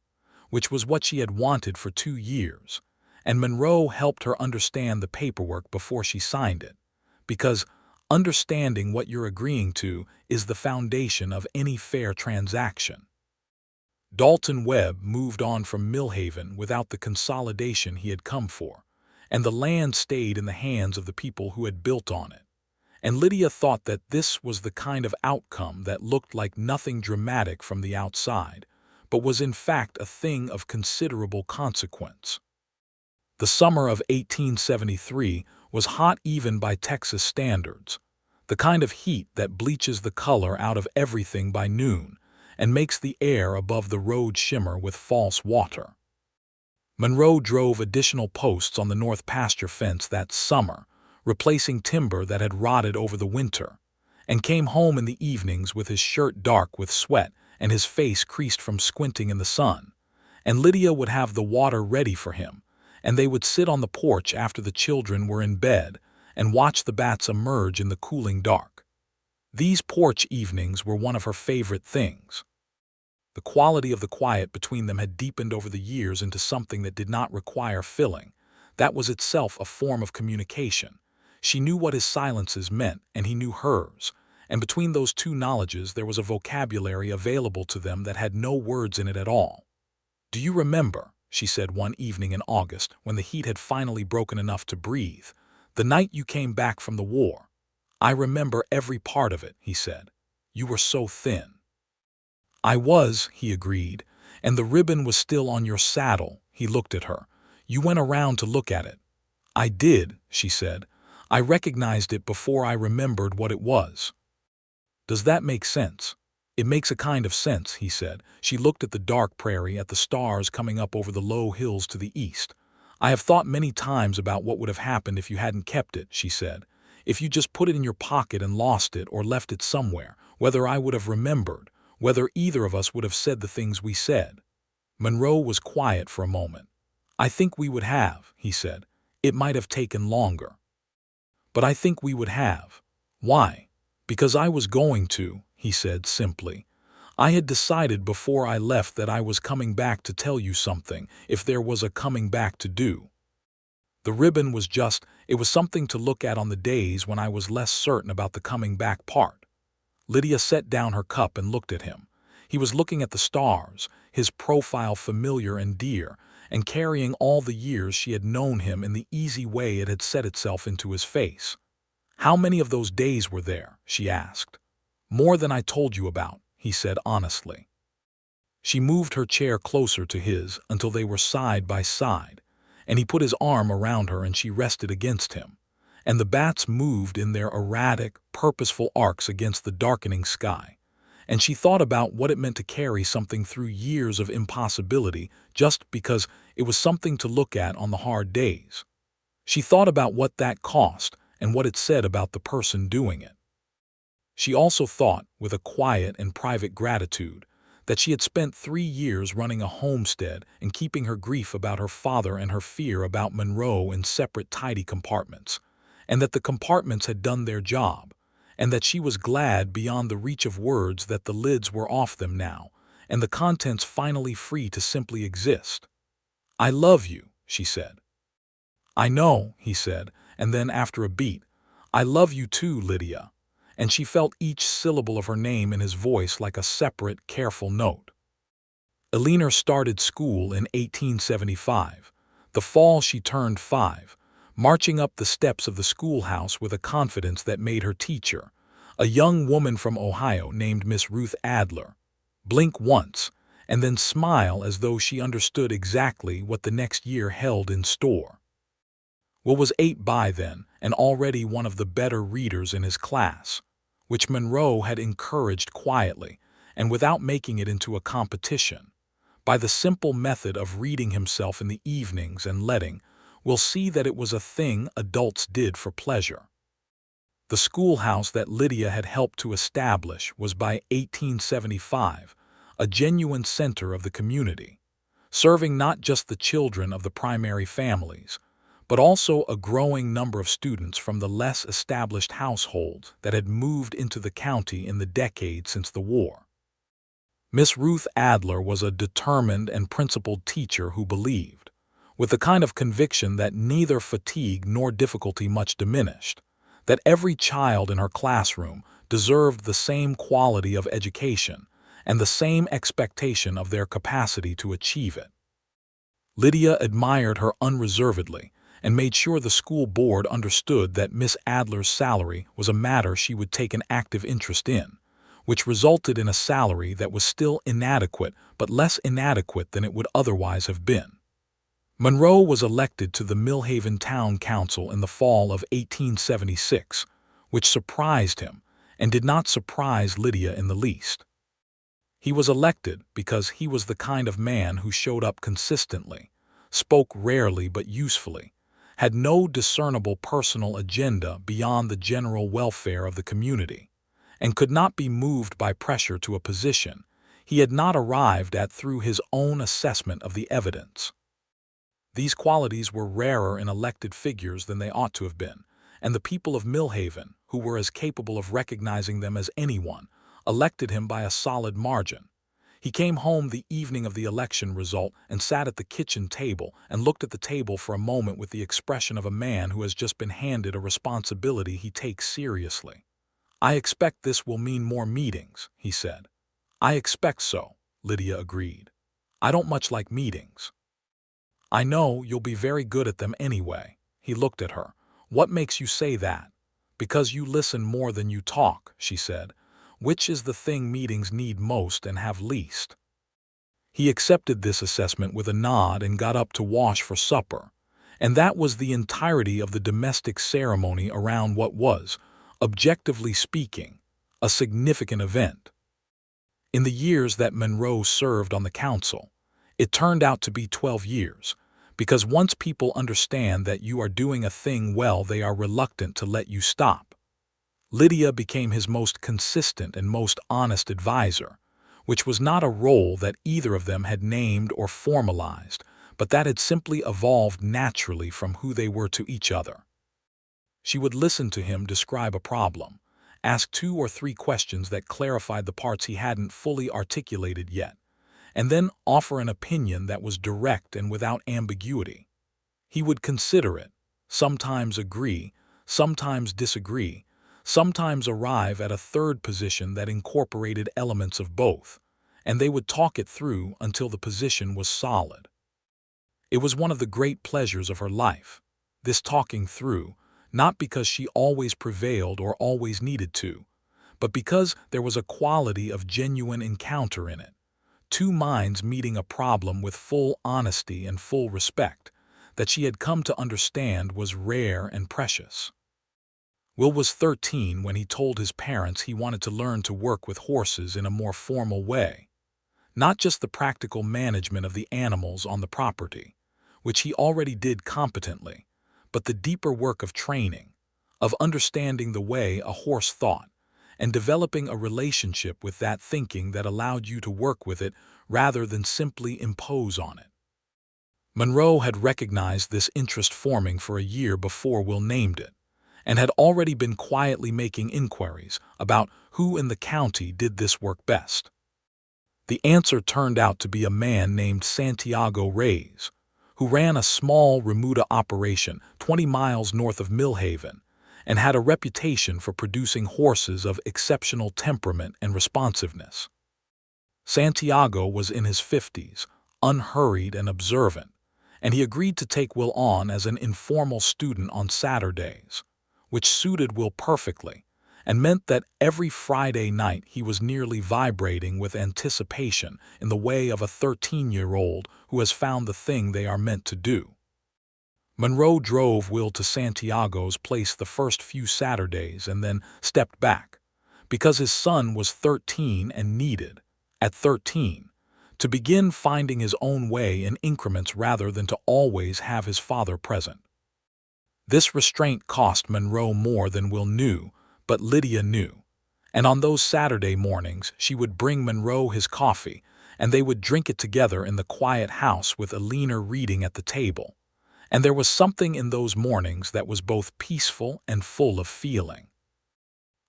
which was what she had wanted for 2 years, and Monroe helped her understand the paperwork before she signed it, because understanding what you're agreeing to is the foundation of any fair transaction. Dalton Webb moved on from Millhaven without the consolidation he had come for, and the land stayed in the hands of the people who had built on it. And Lydia thought that this was the kind of outcome that looked like nothing dramatic from the outside, but was in fact a thing of considerable consequence. The summer of 1873 was hot even by Texas standards, the kind of heat that bleaches the color out of everything by noon and makes the air above the road shimmer with false water. Monroe drove additional posts on the north pasture fence that summer, replacing timber that had rotted over the winter, and came home in the evenings with his shirt dark with sweat and his face creased from squinting in the sun, and Lydia would have the water ready for him, and they would sit on the porch after the children were in bed and watch the bats emerge in the cooling dark. These porch evenings were one of her favorite things. The quality of the quiet between them had deepened over the years into something that did not require filling. That was itself a form of communication. She knew what his silences meant, and he knew hers, and between those 2 knowledges there was a vocabulary available to them that had no words in it at all. "Do you remember," she said one evening in August, when the heat had finally broken enough to breathe, "the night you came back from the war?" "I remember every part of it," he said. "You were so thin." "I was," he agreed, "and the ribbon was still on your saddle." He looked at her. "You went around to look at it." "I did," she said. "I recognized it before I remembered what it was." "Does that make sense?" "It makes a kind of sense," he said. She looked at the dark prairie, at the stars coming up over the low hills to the east. "I have thought many times about what would have happened if you hadn't kept it," she said. "If you just put it in your pocket and lost it or left it somewhere, whether I would have remembered, whether either of us would have said the things we said." Monroe was quiet for a moment. "I think we would have," he said. "It might have taken longer. But I think we would have." "Why?" "Because I was going to," he said simply. "I had decided before I left that I was coming back to tell you something, if there was a coming back to do. The ribbon was it was something to look at on the days when I was less certain about the coming back part." Lydia set down her cup and looked at him. He was looking at the stars, his profile familiar and dear, and carrying all the years she had known him in the easy way it had set itself into his face. "How many of those days were there?" she asked. "More than I told you about," he said honestly. She moved her chair closer to his until they were side by side, and he put his arm around her and she rested against him, and the bats moved in their erratic, purposeful arcs against the darkening sky, and she thought about what it meant to carry something through years of impossibility just because it was something to look at on the hard days. She thought about what that cost and what it said about the person doing it. She also thought, with a quiet and private gratitude, that she had spent 3 years running a homestead and keeping her grief about her father and her fear about Monroe in separate tidy compartments, and that the compartments had done their job, and that she was glad beyond the reach of words that the lids were off them now, and the contents finally free to simply exist. "I love you," she said. "I know," he said, and then after a beat, "I love you too, Lydia." And she felt each syllable of her name in his voice like a separate, careful note. Eleanor started school in 1875, the fall she turned 5, marching up the steps of the schoolhouse with a confidence that made her teacher, a young woman from Ohio named Miss Ruth Adler, blink once and then smile as though she understood exactly what the next year held in store. Will was 8 by then, and already one of the better readers in his class, which Monroe had encouraged quietly and without making it into a competition, by the simple method of reading himself in the evenings and we'll see that it was a thing adults did for pleasure. The schoolhouse that Lydia had helped to establish was by 1875 a genuine center of the community, serving not just the children of the primary families, but also a growing number of students from the less established households that had moved into the county in the decade since the war. Miss Ruth Adler was a determined and principled teacher who believed, with the kind of conviction that neither fatigue nor difficulty much diminished, that every child in her classroom deserved the same quality of education and the same expectation of their capacity to achieve it. Lydia admired her unreservedly and made sure the school board understood that Miss Adler's salary was a matter she would take an active interest in, which resulted in a salary that was still inadequate but less inadequate than it would otherwise have been. Monroe was elected to the Millhaven Town Council in the fall of 1876, which surprised him and did not surprise Lydia in the least. He was elected because he was the kind of man who showed up consistently, spoke rarely but usefully, had no discernible personal agenda beyond the general welfare of the community, and could not be moved by pressure to a position he had not arrived at through his own assessment of the evidence. These qualities were rarer in elected figures than they ought to have been, and the people of Millhaven, who were as capable of recognizing them as anyone, elected him by a solid margin. He came home the evening of the election result and sat at the kitchen table and looked at the table for a moment with the expression of a man who has just been handed a responsibility he takes seriously. "I expect this will mean more meetings," he said. "I expect so," Lydia agreed. "I don't much like meetings." "I know you'll be very good at them anyway." He looked at her. "What makes you say that?" "Because you listen more than you talk," she said. "Which is the thing meetings need most and have least?" He accepted this assessment with a nod and got up to wash for supper, and that was the entirety of the domestic ceremony around what was, objectively speaking, a significant event. In the years that Monroe served on the council, it turned out to be 12 years, because once people understand that you are doing a thing well, they are reluctant to let you stop. Lydia became his most consistent and most honest advisor, which was not a role that either of them had named or formalized, but that had simply evolved naturally from who they were to each other. She would listen to him describe a problem, ask 2 or 3 questions that clarified the parts he hadn't fully articulated yet, and then offer an opinion that was direct and without ambiguity. He would consider it, sometimes agree, sometimes disagree, sometimes arrive at a third position that incorporated elements of both, and they would talk it through until the position was solid. It was one of the great pleasures of her life, this talking through, not because she always prevailed or always needed to, but because there was a quality of genuine encounter in it, 2 minds meeting a problem with full honesty and full respect, that she had come to understand was rare and precious. Will was 13 when he told his parents he wanted to learn to work with horses in a more formal way. Not just the practical management of the animals on the property, which he already did competently, but the deeper work of training, of understanding the way a horse thought, and developing a relationship with that thinking that allowed you to work with it rather than simply impose on it. Monroe had recognized this interest forming for a year before Will named it, and had already been quietly making inquiries about who in the county did this work best. The answer turned out to be a man named Santiago Reyes, who ran a small remuda operation 20 miles north of Millhaven and had a reputation for producing horses of exceptional temperament and responsiveness. Santiago was in his 50s, unhurried and observant, and he agreed to take Will on as an informal student on Saturdays, which suited Will perfectly and meant that every Friday night he was nearly vibrating with anticipation in the way of a 13-year-old who has found the thing they are meant to do. Monroe drove Will to Santiago's place the first few Saturdays and then stepped back, because his son was 13 and needed, at 13, to begin finding his own way in increments rather than to always have his father present. This restraint cost Monroe more than Will knew, but Lydia knew, and on those Saturday mornings she would bring Monroe his coffee, and they would drink it together in the quiet house with Alina reading at the table, and there was something in those mornings that was both peaceful and full of feeling.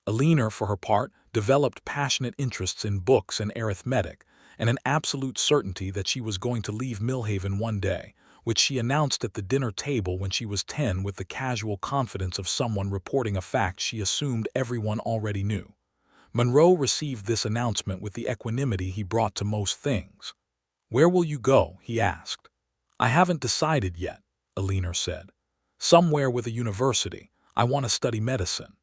Alina, for her part, developed passionate interests in books and arithmetic, and an absolute certainty that she was going to leave Millhaven one day, which she announced at the dinner table when she was 10 with the casual confidence of someone reporting a fact she assumed everyone already knew. Monroe received this announcement with the equanimity he brought to most things. "Where will you go?" he asked. "I haven't decided yet," Alina said. "Somewhere with a university. I want to study medicine."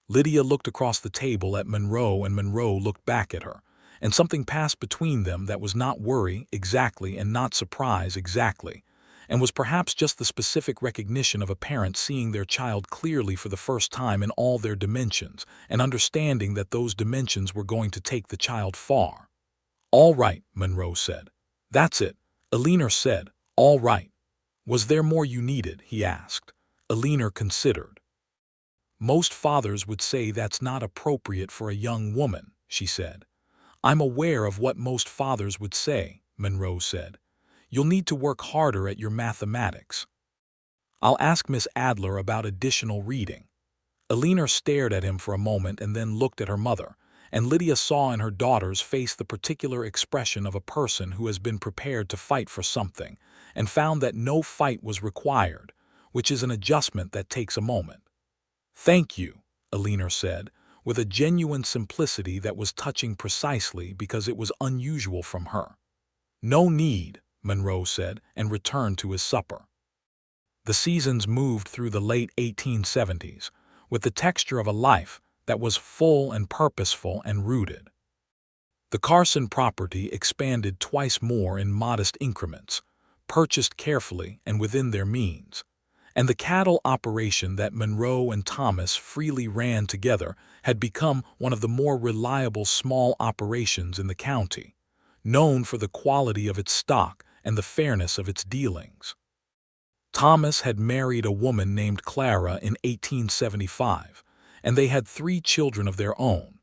Lydia looked across the table at Monroe and Monroe looked back at her, and something passed between them that was not worry exactly and not surprise exactly, and was perhaps just the specific recognition of a parent seeing their child clearly for the first time in all their dimensions and understanding that those dimensions were going to take the child far. "All right," Monroe said. "That's it," Alina said. "All right." "Was there more you needed?" he asked. Alina considered. "Most fathers would say that's not appropriate for a young woman," she said. "I'm aware of what most fathers would say," Monroe said. "You'll need to work harder at your mathematics. I'll ask Miss Adler about additional reading." Alina stared at him for a moment and then looked at her mother, and Lydia saw in her daughter's face the particular expression of a person who has been prepared to fight for something and found that no fight was required, which is an adjustment that takes a moment. "Thank you," Alina said, with a genuine simplicity that was touching precisely because it was unusual from her. "No need," Monroe said, and returned to his supper. The seasons moved through the late 1870s, with the texture of a life that was full and purposeful and rooted. The Carson property expanded twice more in modest increments, purchased carefully and within their means, and the cattle operation that Monroe and Thomas freely ran together had become one of the more reliable small operations in the county, known for the quality of its stock and the fairness of its dealings. Thomas had married a woman named Clara in 1875, and they had 3 children of their own,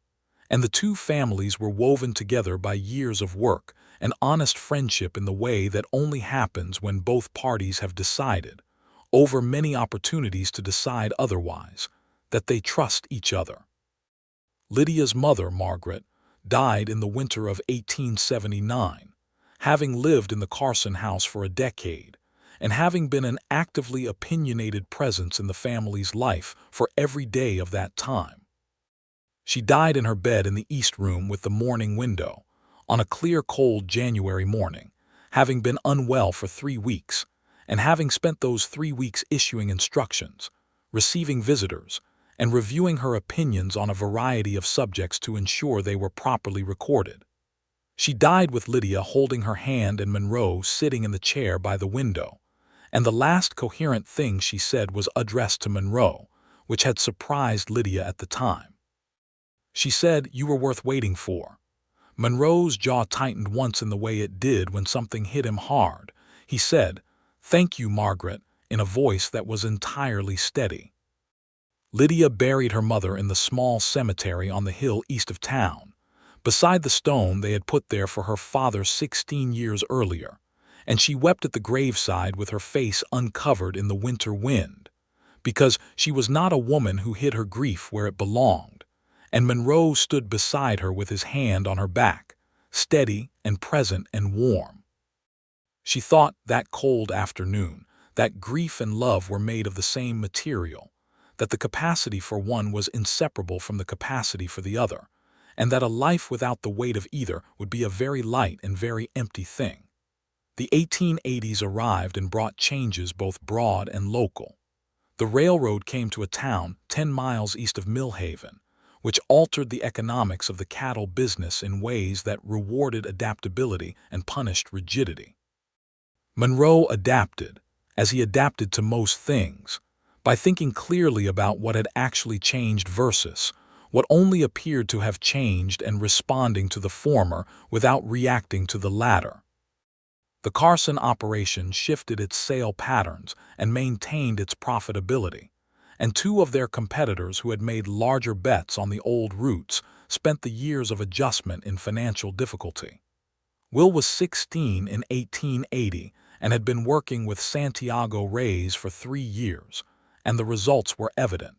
and the 2 families were woven together by years of work and honest friendship in the way that only happens when both parties have decided, over many opportunities to decide otherwise, that they trust each other. Lydia's mother, Margaret, died in the winter of 1879, having lived in the Carson house for a decade, and having been an actively opinionated presence in the family's life for every day of that time. She died in her bed in the east room with the morning window, on a clear, cold January morning, having been unwell for 3 weeks, and having spent those 3 weeks issuing instructions, receiving visitors, and reviewing her opinions on a variety of subjects to ensure they were properly recorded. She died with Lydia holding her hand and Monroe sitting in the chair by the window, and the last coherent thing she said was addressed to Monroe, which had surprised Lydia at the time. She said, "You were worth waiting for." Monroe's jaw tightened once in the way it did when something hit him hard. He said, "Thank you, Margaret," in a voice that was entirely steady. Lydia buried her mother in the small cemetery on the hill east of town, beside the stone they had put there for her father 16 years earlier, and she wept at the graveside with her face uncovered in the winter wind, because she was not a woman who hid her grief where it belonged, and Monroe stood beside her with his hand on her back, steady and present and warm. She thought that cold afternoon that grief and love were made of the same material, that the capacity for one was inseparable from the capacity for the other, and that a life without the weight of either would be a very light and very empty thing. The 1880s arrived and brought changes both broad and local. The railroad came to a town 10 miles east of Millhaven, which altered the economics of the cattle business in ways that rewarded adaptability and punished rigidity. Monroe adapted, as he adapted to most things, by thinking clearly about what had actually changed versus what only appeared to have changed and responding to the former without reacting to the latter. The Carson operation shifted its sale patterns and maintained its profitability, and 2 of their competitors who had made larger bets on the old routes spent the years of adjustment in financial difficulty. Will was 16 in 1880 and had been working with Santiago Reyes for 3 years, and the results were evident.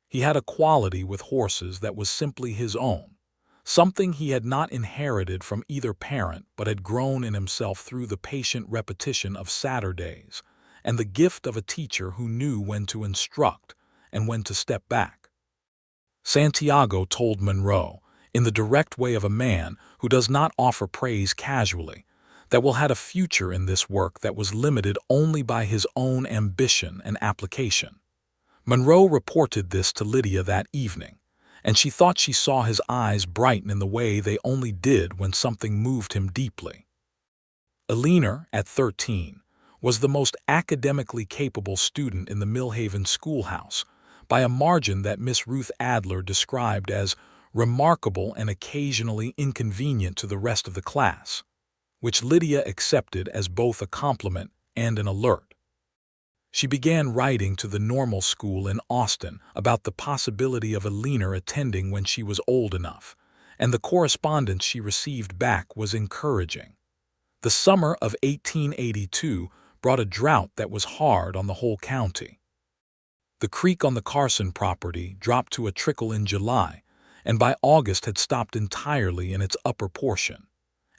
He had a quality with horses that was simply his own, something he had not inherited from either parent but had grown in himself through the patient repetition of Saturdays, and the gift of a teacher who knew when to instruct and when to step back. Santiago told Monroe, in the direct way of a man who does not offer praise casually, that Will had a future in this work that was limited only by his own ambition and application. Monroe reported this to Lydia that evening, and she thought she saw his eyes brighten in the way they only did when something moved him deeply. Eleanor, at 13, was the most academically capable student in the Millhaven schoolhouse, by a margin that Miss Ruth Adler described as remarkable and occasionally inconvenient to the rest of the class, which Lydia accepted as both a compliment and an alert. She began writing to the normal school in Austin about the possibility of Eleanor attending when she was old enough, and the correspondence she received back was encouraging. The summer of 1882 brought a drought that was hard on the whole county. The creek on the Carson property dropped to a trickle in July, and by August had stopped entirely in its upper portion,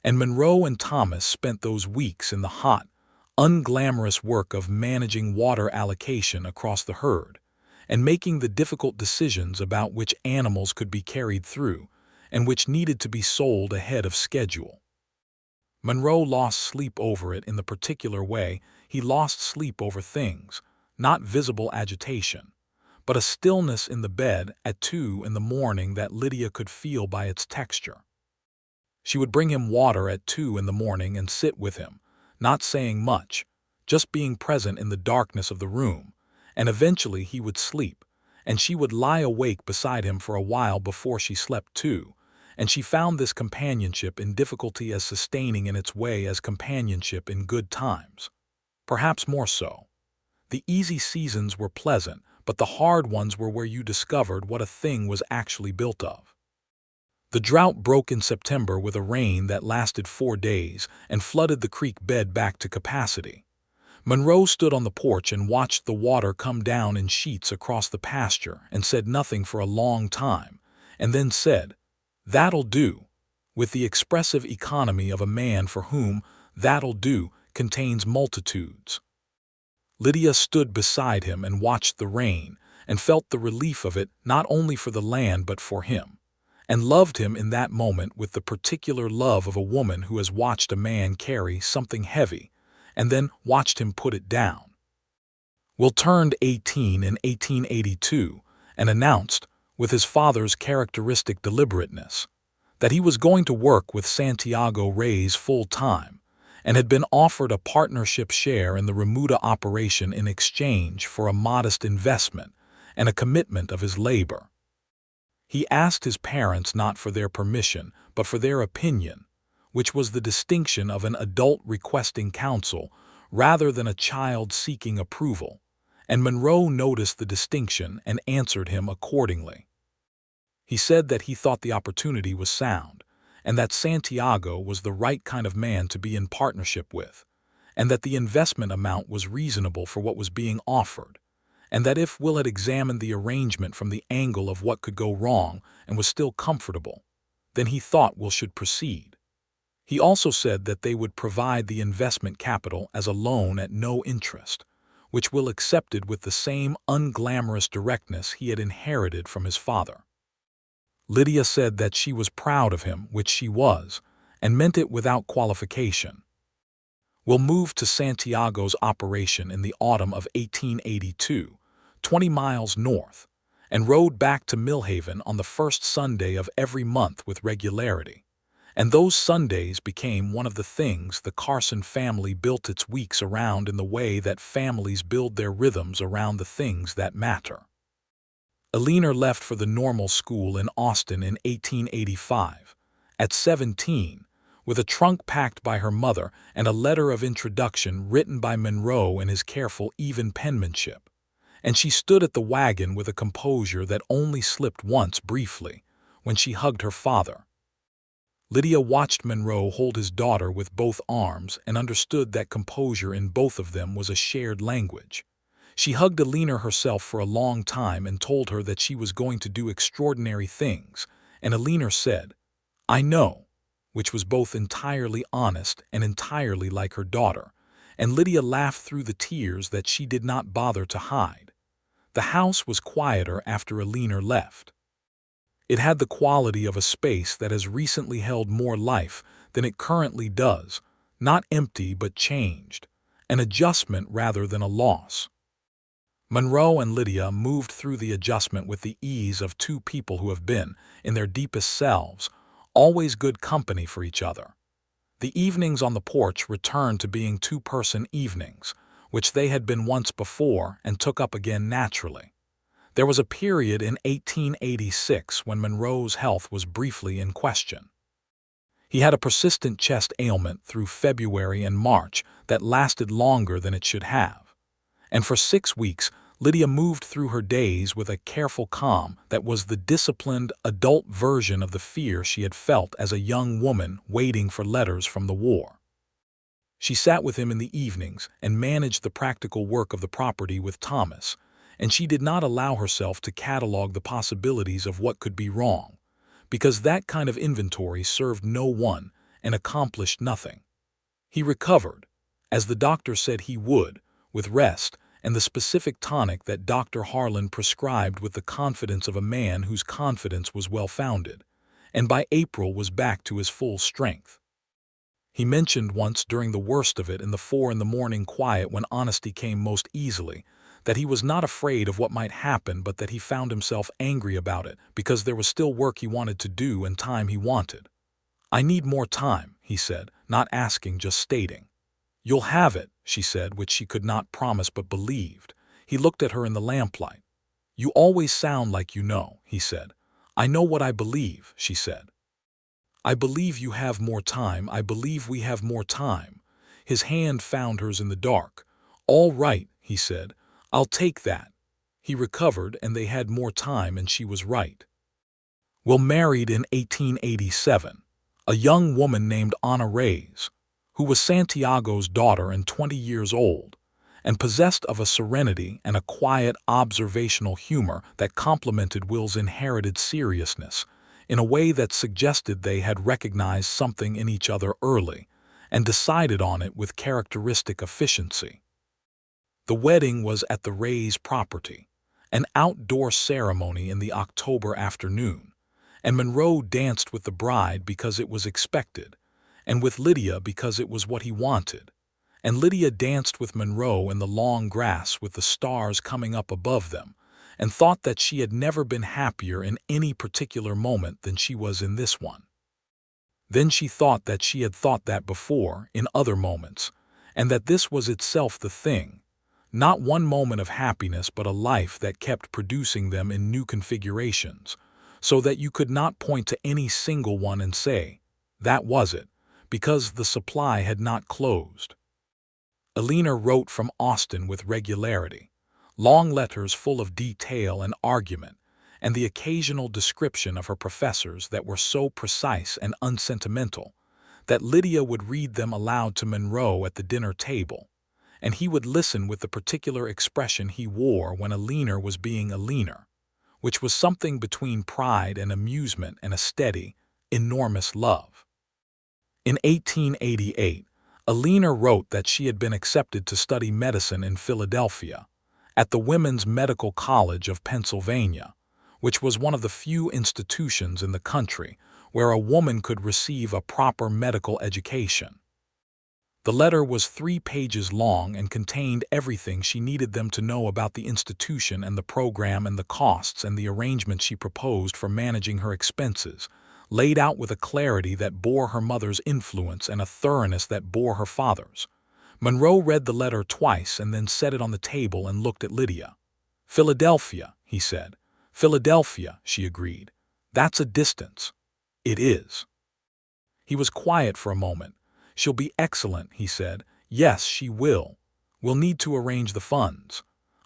and Monroe and Thomas spent those weeks in the hot, unglamorous work of managing water allocation across the herd, and making the difficult decisions about which animals could be carried through, and which needed to be sold ahead of schedule. Monroe lost sleep over it in the particular way he lost sleep over things, not visible agitation, but a stillness in the bed at 2 in the morning that Lydia could feel by its texture. She would bring him water at 2 in the morning and sit with him, not saying much, just being present in the darkness of the room, and eventually he would sleep, and she would lie awake beside him for a while before she slept too, and she found this companionship in difficulty as sustaining in its way as companionship in good times. Perhaps more so. The easy seasons were pleasant, but the hard ones were where you discovered what a thing was actually built of. The drought broke in September with a rain that lasted 4 days and flooded the creek bed back to capacity. Monroe stood on the porch and watched the water come down in sheets across the pasture and said nothing for a long time, and then said, "That'll do," with the expressive economy of a man for whom "that'll do" contains multitudes. Lydia stood beside him and watched the rain, and felt the relief of it not only for the land but for him, and loved him in that moment with the particular love of a woman who has watched a man carry something heavy, and then watched him put it down. Will turned 18 in 1882 and announced, with his father's characteristic deliberateness, that he was going to work with Santiago Reyes full-time, and had been offered a partnership share in the Remuda operation in exchange for a modest investment and a commitment of his labor. He asked his parents not for their permission, but for their opinion, which was the distinction of an adult requesting counsel rather than a child seeking approval, and Monroe noticed the distinction and answered him accordingly. He said that he thought the opportunity was sound, and that Santiago was the right kind of man to be in partnership with, and that the investment amount was reasonable for what was being offered, and that if Will had examined the arrangement from the angle of what could go wrong and was still comfortable, then he thought Will should proceed. He also said that they would provide the investment capital as a loan at no interest, which Will accepted with the same unglamorous directness he had inherited from his father. Lydia said that she was proud of him, which she was, and meant it without qualification. Will moved to Santiago's operation in the autumn of 1882, 20 miles north, and rode back to Millhaven on the first Sunday of every month with regularity, and those Sundays became one of the things the Carson family built its weeks around in the way that families build their rhythms around the things that matter. Eleanor left for the normal school in Austin in 1885, at 17, with a trunk packed by her mother and a letter of introduction written by Monroe in his careful, even penmanship, and she stood at the wagon with a composure that only slipped once briefly, when she hugged her father. Lydia watched Monroe hold his daughter with both arms and understood that composure in both of them was a shared language. She hugged Eleanor herself for a long time and told her that she was going to do extraordinary things, and Eleanor said, "I know," which was both entirely honest and entirely like her daughter, and Lydia laughed through the tears that she did not bother to hide. The house was quieter after Eleanor left. It had the quality of a space that has recently held more life than it currently does, not empty but changed, an adjustment rather than a loss. Monroe and Lydia moved through the adjustment with the ease of two people who have been, in their deepest selves, always good company for each other. The evenings on the porch returned to being two-person evenings, which they had been once before and took up again naturally. There was a period in 1886 when Monroe's health was briefly in question. He had a persistent chest ailment through February and March that lasted longer than it should have, and for 6 weeks Lydia moved through her days with a careful calm that was the disciplined, adult version of the fear she had felt as a young woman waiting for letters from the war. She sat with him in the evenings and managed the practical work of the property with Thomas, and she did not allow herself to catalog the possibilities of what could be wrong, because that kind of inventory served no one and accomplished nothing. He recovered, as the doctor said he would, with rest and the specific tonic that Dr. Harlan prescribed with the confidence of a man whose confidence was well-founded, and by April was back to his full strength. He mentioned once during the worst of it in the 4 in the morning quiet when honesty came most easily, that he was not afraid of what might happen but that he found himself angry about it because there was still work he wanted to do and time he wanted. "I need more time," he said, not asking, just stating. "You'll have it," she said, which she could not promise but believed. He looked at her in the lamplight. "You always sound like you know," he said. "I know what I believe," she said. "I believe you have more time. I believe we have more time." His hand found hers in the dark. "All right," he said. "I'll take that." He recovered, and they had more time, and she was right. Will married in 1887, a young woman named Anna Reyes, who was Santiago's daughter and 20 years old, and possessed of a serenity and a quiet observational humor that complemented Will's inherited seriousness in a way that suggested they had recognized something in each other early and decided on it with characteristic efficiency. The wedding was at the Ray's property, an outdoor ceremony in the October afternoon, and Monroe danced with the bride because it was expected, and with Lydia because it was what he wanted. And Lydia danced with Monroe in the long grass with the stars coming up above them, and thought that she had never been happier in any particular moment than she was in this one. Then she thought that she had thought that before, in other moments, and that this was itself the thing, not one moment of happiness but a life that kept producing them in new configurations, so that you could not point to any single one and say, that was it, because the supply had not closed. Alina wrote from Austin with regularity, long letters full of detail and argument, and the occasional description of her professors that were so precise and unsentimental that Lydia would read them aloud to Monroe at the dinner table, and he would listen with the particular expression he wore when Alina was being Alina, which was something between pride and amusement and a steady, enormous love. In 1888, Alina wrote that she had been accepted to study medicine in Philadelphia, at the Women's Medical College of Pennsylvania, which was one of the few institutions in the country where a woman could receive a proper medical education. The letter was 3 pages long and contained everything she needed them to know about the institution and the program and the costs and the arrangements she proposed for managing her expenses, laid out with a clarity that bore her mother's influence and a thoroughness that bore her father's. Monroe read the letter twice and then set it on the table and looked at Lydia. "Philadelphia," he said. "Philadelphia," she agreed. "That's a distance." "It is." He was quiet for a moment. "She'll be excellent," he said. "Yes, she will. We'll need to arrange the funds."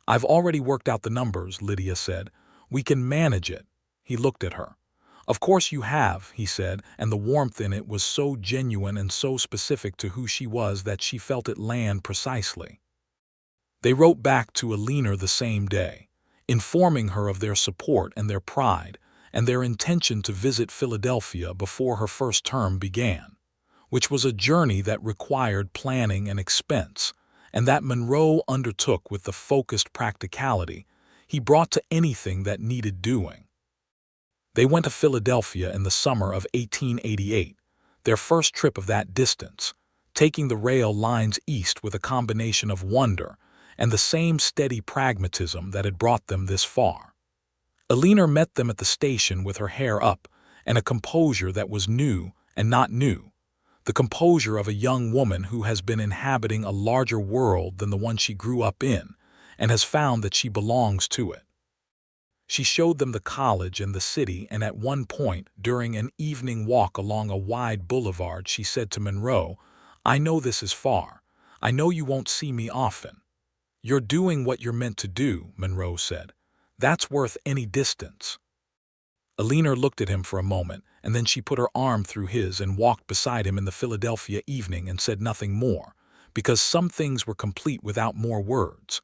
"I've already worked out the numbers," Lydia said. "We can manage it." He looked at her. "Of course you have," he said, and the warmth in it was so genuine and so specific to who she was that she felt it land precisely. They wrote back to Alina the same day, informing her of their support and their pride, and their intention to visit Philadelphia before her first term began, which was a journey that required planning and expense, and that Monroe undertook with the focused practicality he brought to anything that needed doing. They went to Philadelphia in the summer of 1888, their first trip of that distance, taking the rail lines east with a combination of wonder and the same steady pragmatism that had brought them this far. Alina met them at the station with her hair up and a composure that was new and not new, the composure of a young woman who has been inhabiting a larger world than the one she grew up in and has found that she belongs to it. She showed them the college and the city, and at one point, during an evening walk along a wide boulevard, she said to Monroe, "I know this is far. I know you won't see me often." "You're doing what you're meant to do," Monroe said. "That's worth any distance." Alina looked at him for a moment, and then she put her arm through his and walked beside him in the Philadelphia evening and said nothing more, because some things were complete without more words.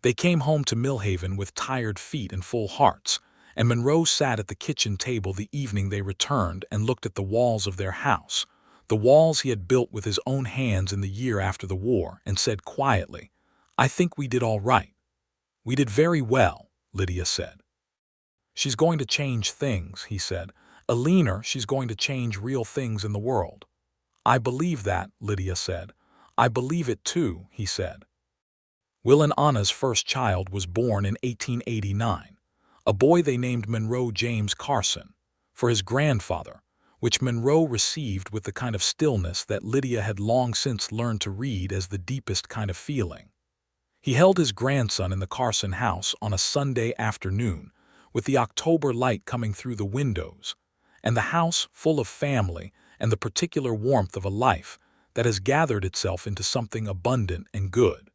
They came home to Millhaven with tired feet and full hearts, and Monroe sat at the kitchen table the evening they returned and looked at the walls of their house, the walls he had built with his own hands in the year after the war, and said quietly, "I think we did all right." "We did very well," Lydia said. "She's going to change things," he said. "Alina, she's going to change real things in the world." "I believe that," Lydia said. "I believe it too," he said. Will and Anna's first child was born in 1889, a boy they named Monroe James Carson, for his grandfather, which Monroe received with the kind of stillness that Lydia had long since learned to read as the deepest kind of feeling. He held his grandson in the Carson house on a Sunday afternoon, with the October light coming through the windows, and the house full of family and the particular warmth of a life that has gathered itself into something abundant and good.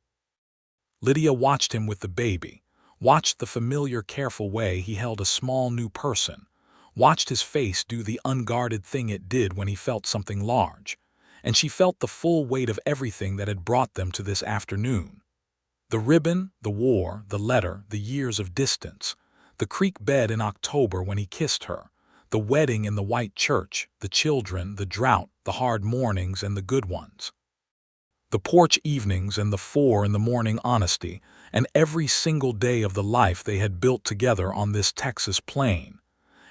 Lydia watched him with the baby, watched the familiar careful way he held a small new person, watched his face do the unguarded thing it did when he felt something large, and she felt the full weight of everything that had brought them to this afternoon. The ribbon, the war, the letter, the years of distance, the creek bed in October when he kissed her, the wedding in the white church, the children, the drought, the hard mornings and the good ones. The porch evenings and the 4 in the morning honesty, and every single day of the life they had built together on this Texas plain.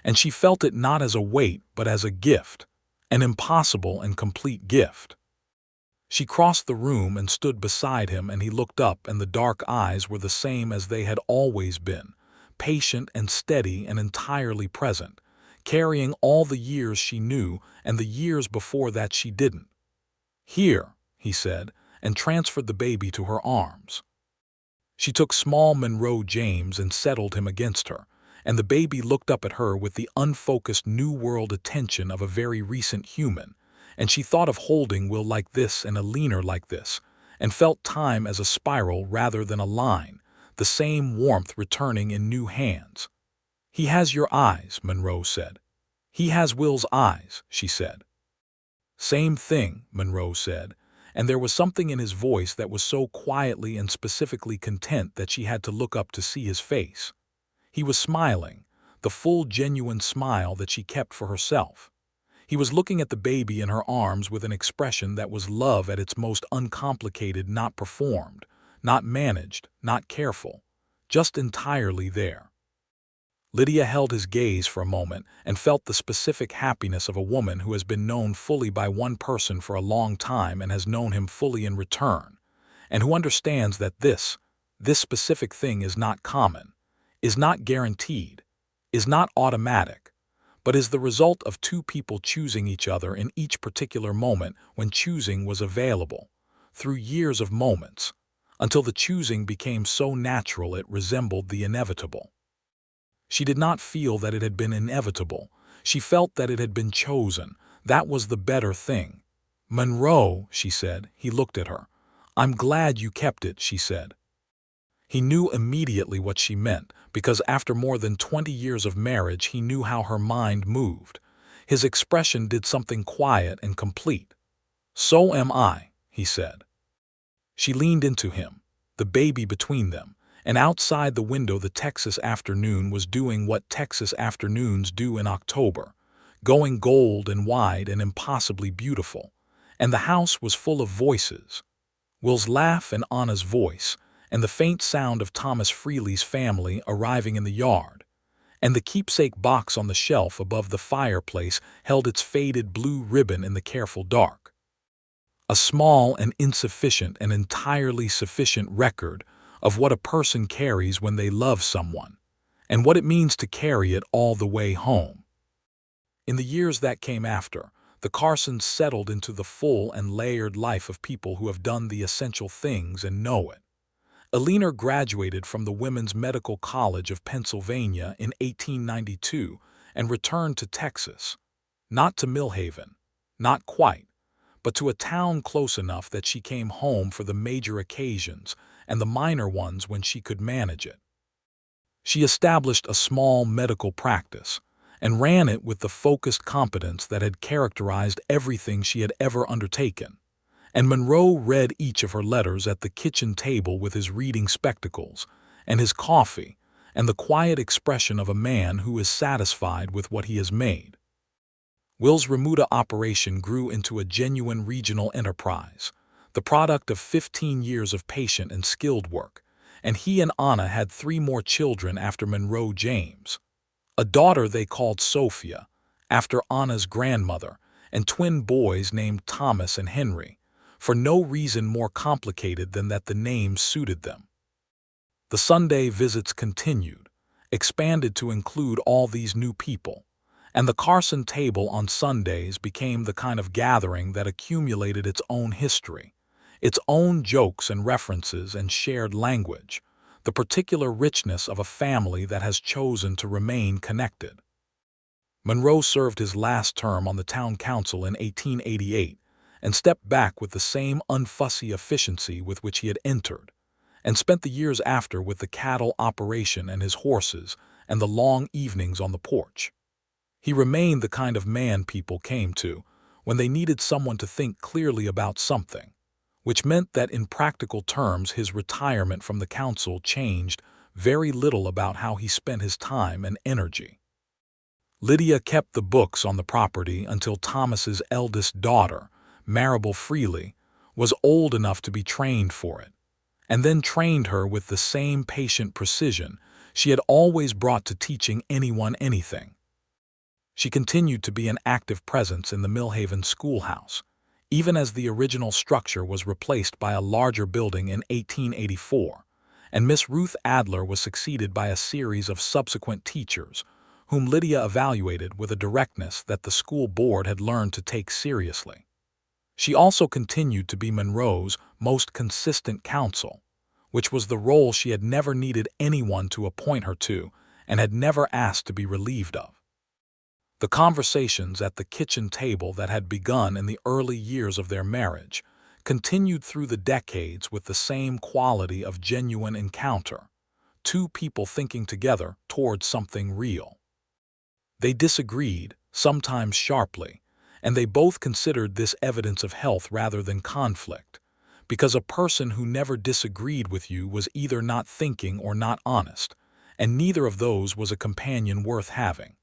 And she felt it not as a weight but as a gift, an impossible and complete gift. She crossed the room and stood beside him, and he looked up, and the dark eyes were the same as they had always been, patient and steady and entirely present, carrying all the years she knew and the years before that she didn't. "Here," he said, and transferred the baby to her arms. She took small Monroe James and settled him against her, and the baby looked up at her with the unfocused New World attention of a very recent human, and she thought of holding Will like this and a leaner like this, and felt time as a spiral rather than a line, the same warmth returning in new hands. "He has your eyes," Monroe said. "He has Will's eyes," she said. "Same thing," Monroe said, and there was something in his voice that was so quietly and specifically content that she had to look up to see his face. He was smiling, the full genuine smile that she kept for herself. He was looking at the baby in her arms with an expression that was love at its most uncomplicated, not performed, not managed, not careful, just entirely there. Lydia held his gaze for a moment and felt the specific happiness of a woman who has been known fully by one person for a long time and has known him fully in return, and who understands that this specific thing is not common, is not guaranteed, is not automatic, but is the result of two people choosing each other in each particular moment when choosing was available, through years of moments, until the choosing became so natural it resembled the inevitable. She did not feel that it had been inevitable. She felt that it had been chosen. That was the better thing. "Monroe," she said. He looked at her. "I'm glad you kept it," she said. He knew immediately what she meant, because after more than 20 years of marriage he knew how her mind moved. His expression did something quiet and complete. "So am I," he said. She leaned into him, the baby between them, and outside the window the Texas afternoon was doing what Texas afternoons do in October, going gold and wide and impossibly beautiful, and the house was full of voices. Will's laugh and Anna's voice, and the faint sound of Thomas Freely's family arriving in the yard, and the keepsake box on the shelf above the fireplace held its faded blue ribbon in the careful dark. A small and insufficient and entirely sufficient record of what a person carries when they love someone, and what it means to carry it all the way home. In the years that came after, the Carsons settled into the full and layered life of people who have done the essential things and know it. Eleanor graduated from the Women's Medical College of Pennsylvania in 1892 and returned to Texas, not to Millhaven, not quite, but to a town close enough that she came home for the major occasions and the minor ones when she could manage it. She established a small medical practice and ran it with the focused competence that had characterized everything she had ever undertaken. And Monroe read each of her letters at the kitchen table with his reading spectacles, and his coffee, and the quiet expression of a man who is satisfied with what he has made. Will's Remuda operation grew into a genuine regional enterprise, the product of 15 years of patient and skilled work, and he and Anna had 3 more children after Monroe James. A daughter they called Sophia, after Anna's grandmother, and twin boys named Thomas and Henry, for no reason more complicated than that the names suited them. The Sunday visits continued, expanded to include all these new people, and the Carson table on Sundays became the kind of gathering that accumulated its own history, its own jokes and references and shared language, the particular richness of a family that has chosen to remain connected. Monroe served his last term on the town council in 1888 and stepped back with the same unfussy efficiency with which he had entered, and spent the years after with the cattle operation and his horses and the long evenings on the porch. He remained the kind of man people came to when they needed someone to think clearly about something, which meant that in practical terms his retirement from the council changed very little about how he spent his time and energy. Lydia kept the books on the property until Thomas's eldest daughter, Marable Freely, was old enough to be trained for it, and then trained her with the same patient precision she had always brought to teaching anyone anything. She continued to be an active presence in the Millhaven schoolhouse, even as the original structure was replaced by a larger building in 1884, and Miss Ruth Adler was succeeded by a series of subsequent teachers, whom Lydia evaluated with a directness that the school board had learned to take seriously. She also continued to be Monroe's most consistent counsel, which was the role she had never needed anyone to appoint her to and had never asked to be relieved of. The conversations at the kitchen table that had begun in the early years of their marriage continued through the decades with the same quality of genuine encounter, two people thinking together towards something real. They disagreed, sometimes sharply, and they both considered this evidence of health rather than conflict, because a person who never disagreed with you was either not thinking or not honest, and neither of those was a companion worth having.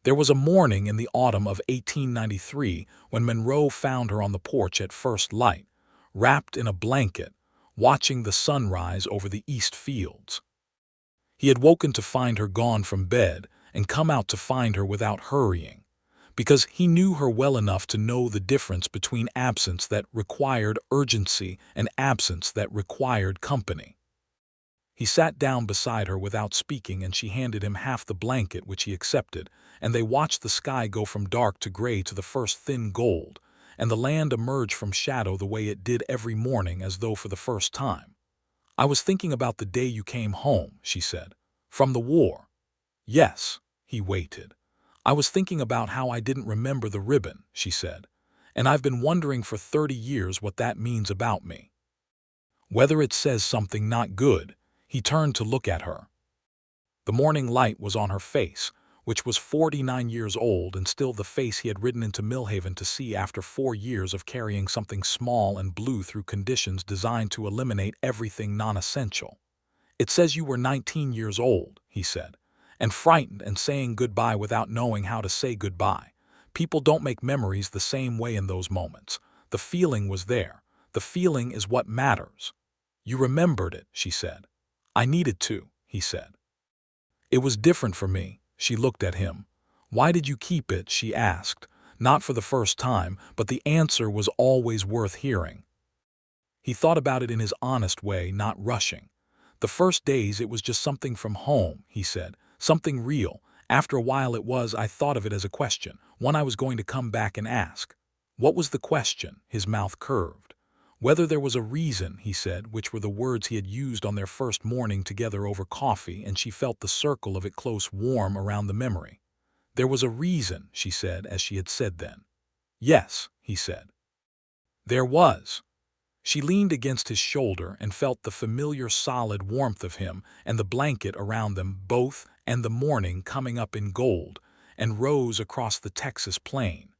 There was a morning in the autumn of 1893 when Monroe found her on the porch at first light, wrapped in a blanket, watching the sunrise over the east fields. He had woken to find her gone from bed and come out to find her without hurrying, because he knew her well enough to know the difference between absence that required urgency and absence that required company. He sat down beside her without speaking, and she handed him half the blanket, which he accepted, and they watched the sky go from dark to gray to the first thin gold, and the land emerge from shadow the way it did every morning as though for the first time. "I was thinking about the day you came home," she said. "From the war." "Yes." He waited. "I was thinking about how I didn't remember the ribbon," she said, "and I've been wondering for 30 years what that means about me. Whether it says something not good." He turned to look at her. The morning light was on her face, which was 49 years old and still the face he had ridden into Millhaven to see after 4 years of carrying something small and blue through conditions designed to eliminate everything non-essential. "It says you were 19 years old," he said, "and frightened and saying goodbye without knowing how to say goodbye. People don't make memories the same way in those moments. The feeling was there. The feeling is what matters." "You remembered it," she said. "I needed to," he said. "It was different for me." She looked at him. "Why did you keep it?" she asked, not for the first time, but the answer was always worth hearing. He thought about it in his honest way, not rushing. "The first days it was just something from home," he said, "something real. After a while I thought of it as a question, one I was going to come back and ask." "What was the question?" His mouth curved. "Whether there was a reason," he said, which were the words he had used on their first morning together over coffee, and she felt the circle of it close warm around the memory. "There was a reason," she said, as she had said then. "Yes," he said. "There was." She leaned against his shoulder and felt the familiar solid warmth of him and the blanket around them both, and the morning coming up in gold and rose across the Texas plain.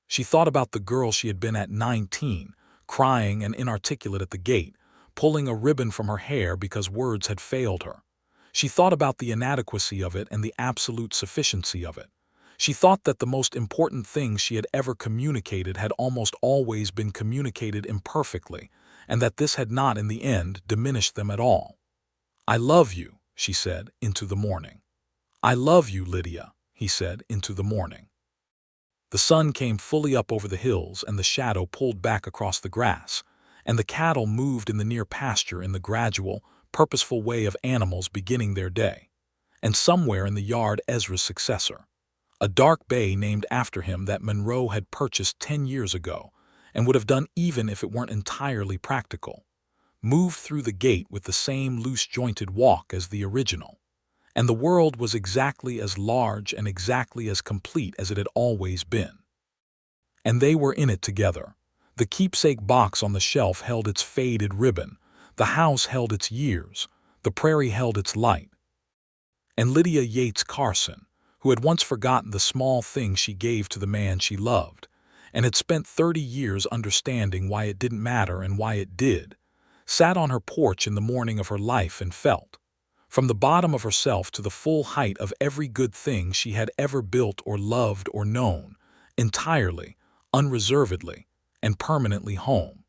She thought about the girl she had been at 19, crying and inarticulate at the gate, pulling a ribbon from her hair because words had failed her. She thought about the inadequacy of it and the absolute sufficiency of it. She thought that the most important things she had ever communicated had almost always been communicated imperfectly, and that this had not in the end diminished them at all. "I love you," she said, into the morning. "I love you, Lydia," he said, into the morning. The sun came fully up over the hills, and the shadow pulled back across the grass, and the cattle moved in the near pasture in the gradual, purposeful way of animals beginning their day. And somewhere in the yard Ezra's successor, a dark bay named after him that Monroe had purchased 10 years ago, and would have done even if it weren't entirely practical, moved through the gate with the same loose-jointed walk as the original. And the world was exactly as large and exactly as complete as it had always been. And they were in it together. The keepsake box on the shelf held its faded ribbon, the house held its years, the prairie held its light. And Lydia Yates Carson, who had once forgotten the small things she gave to the man she loved, and had spent 30 years understanding why it didn't matter and why it did, sat on her porch in the morning of her life and felt, from the bottom of herself to the full height of every good thing she had ever built or loved or known, entirely, unreservedly, and permanently home.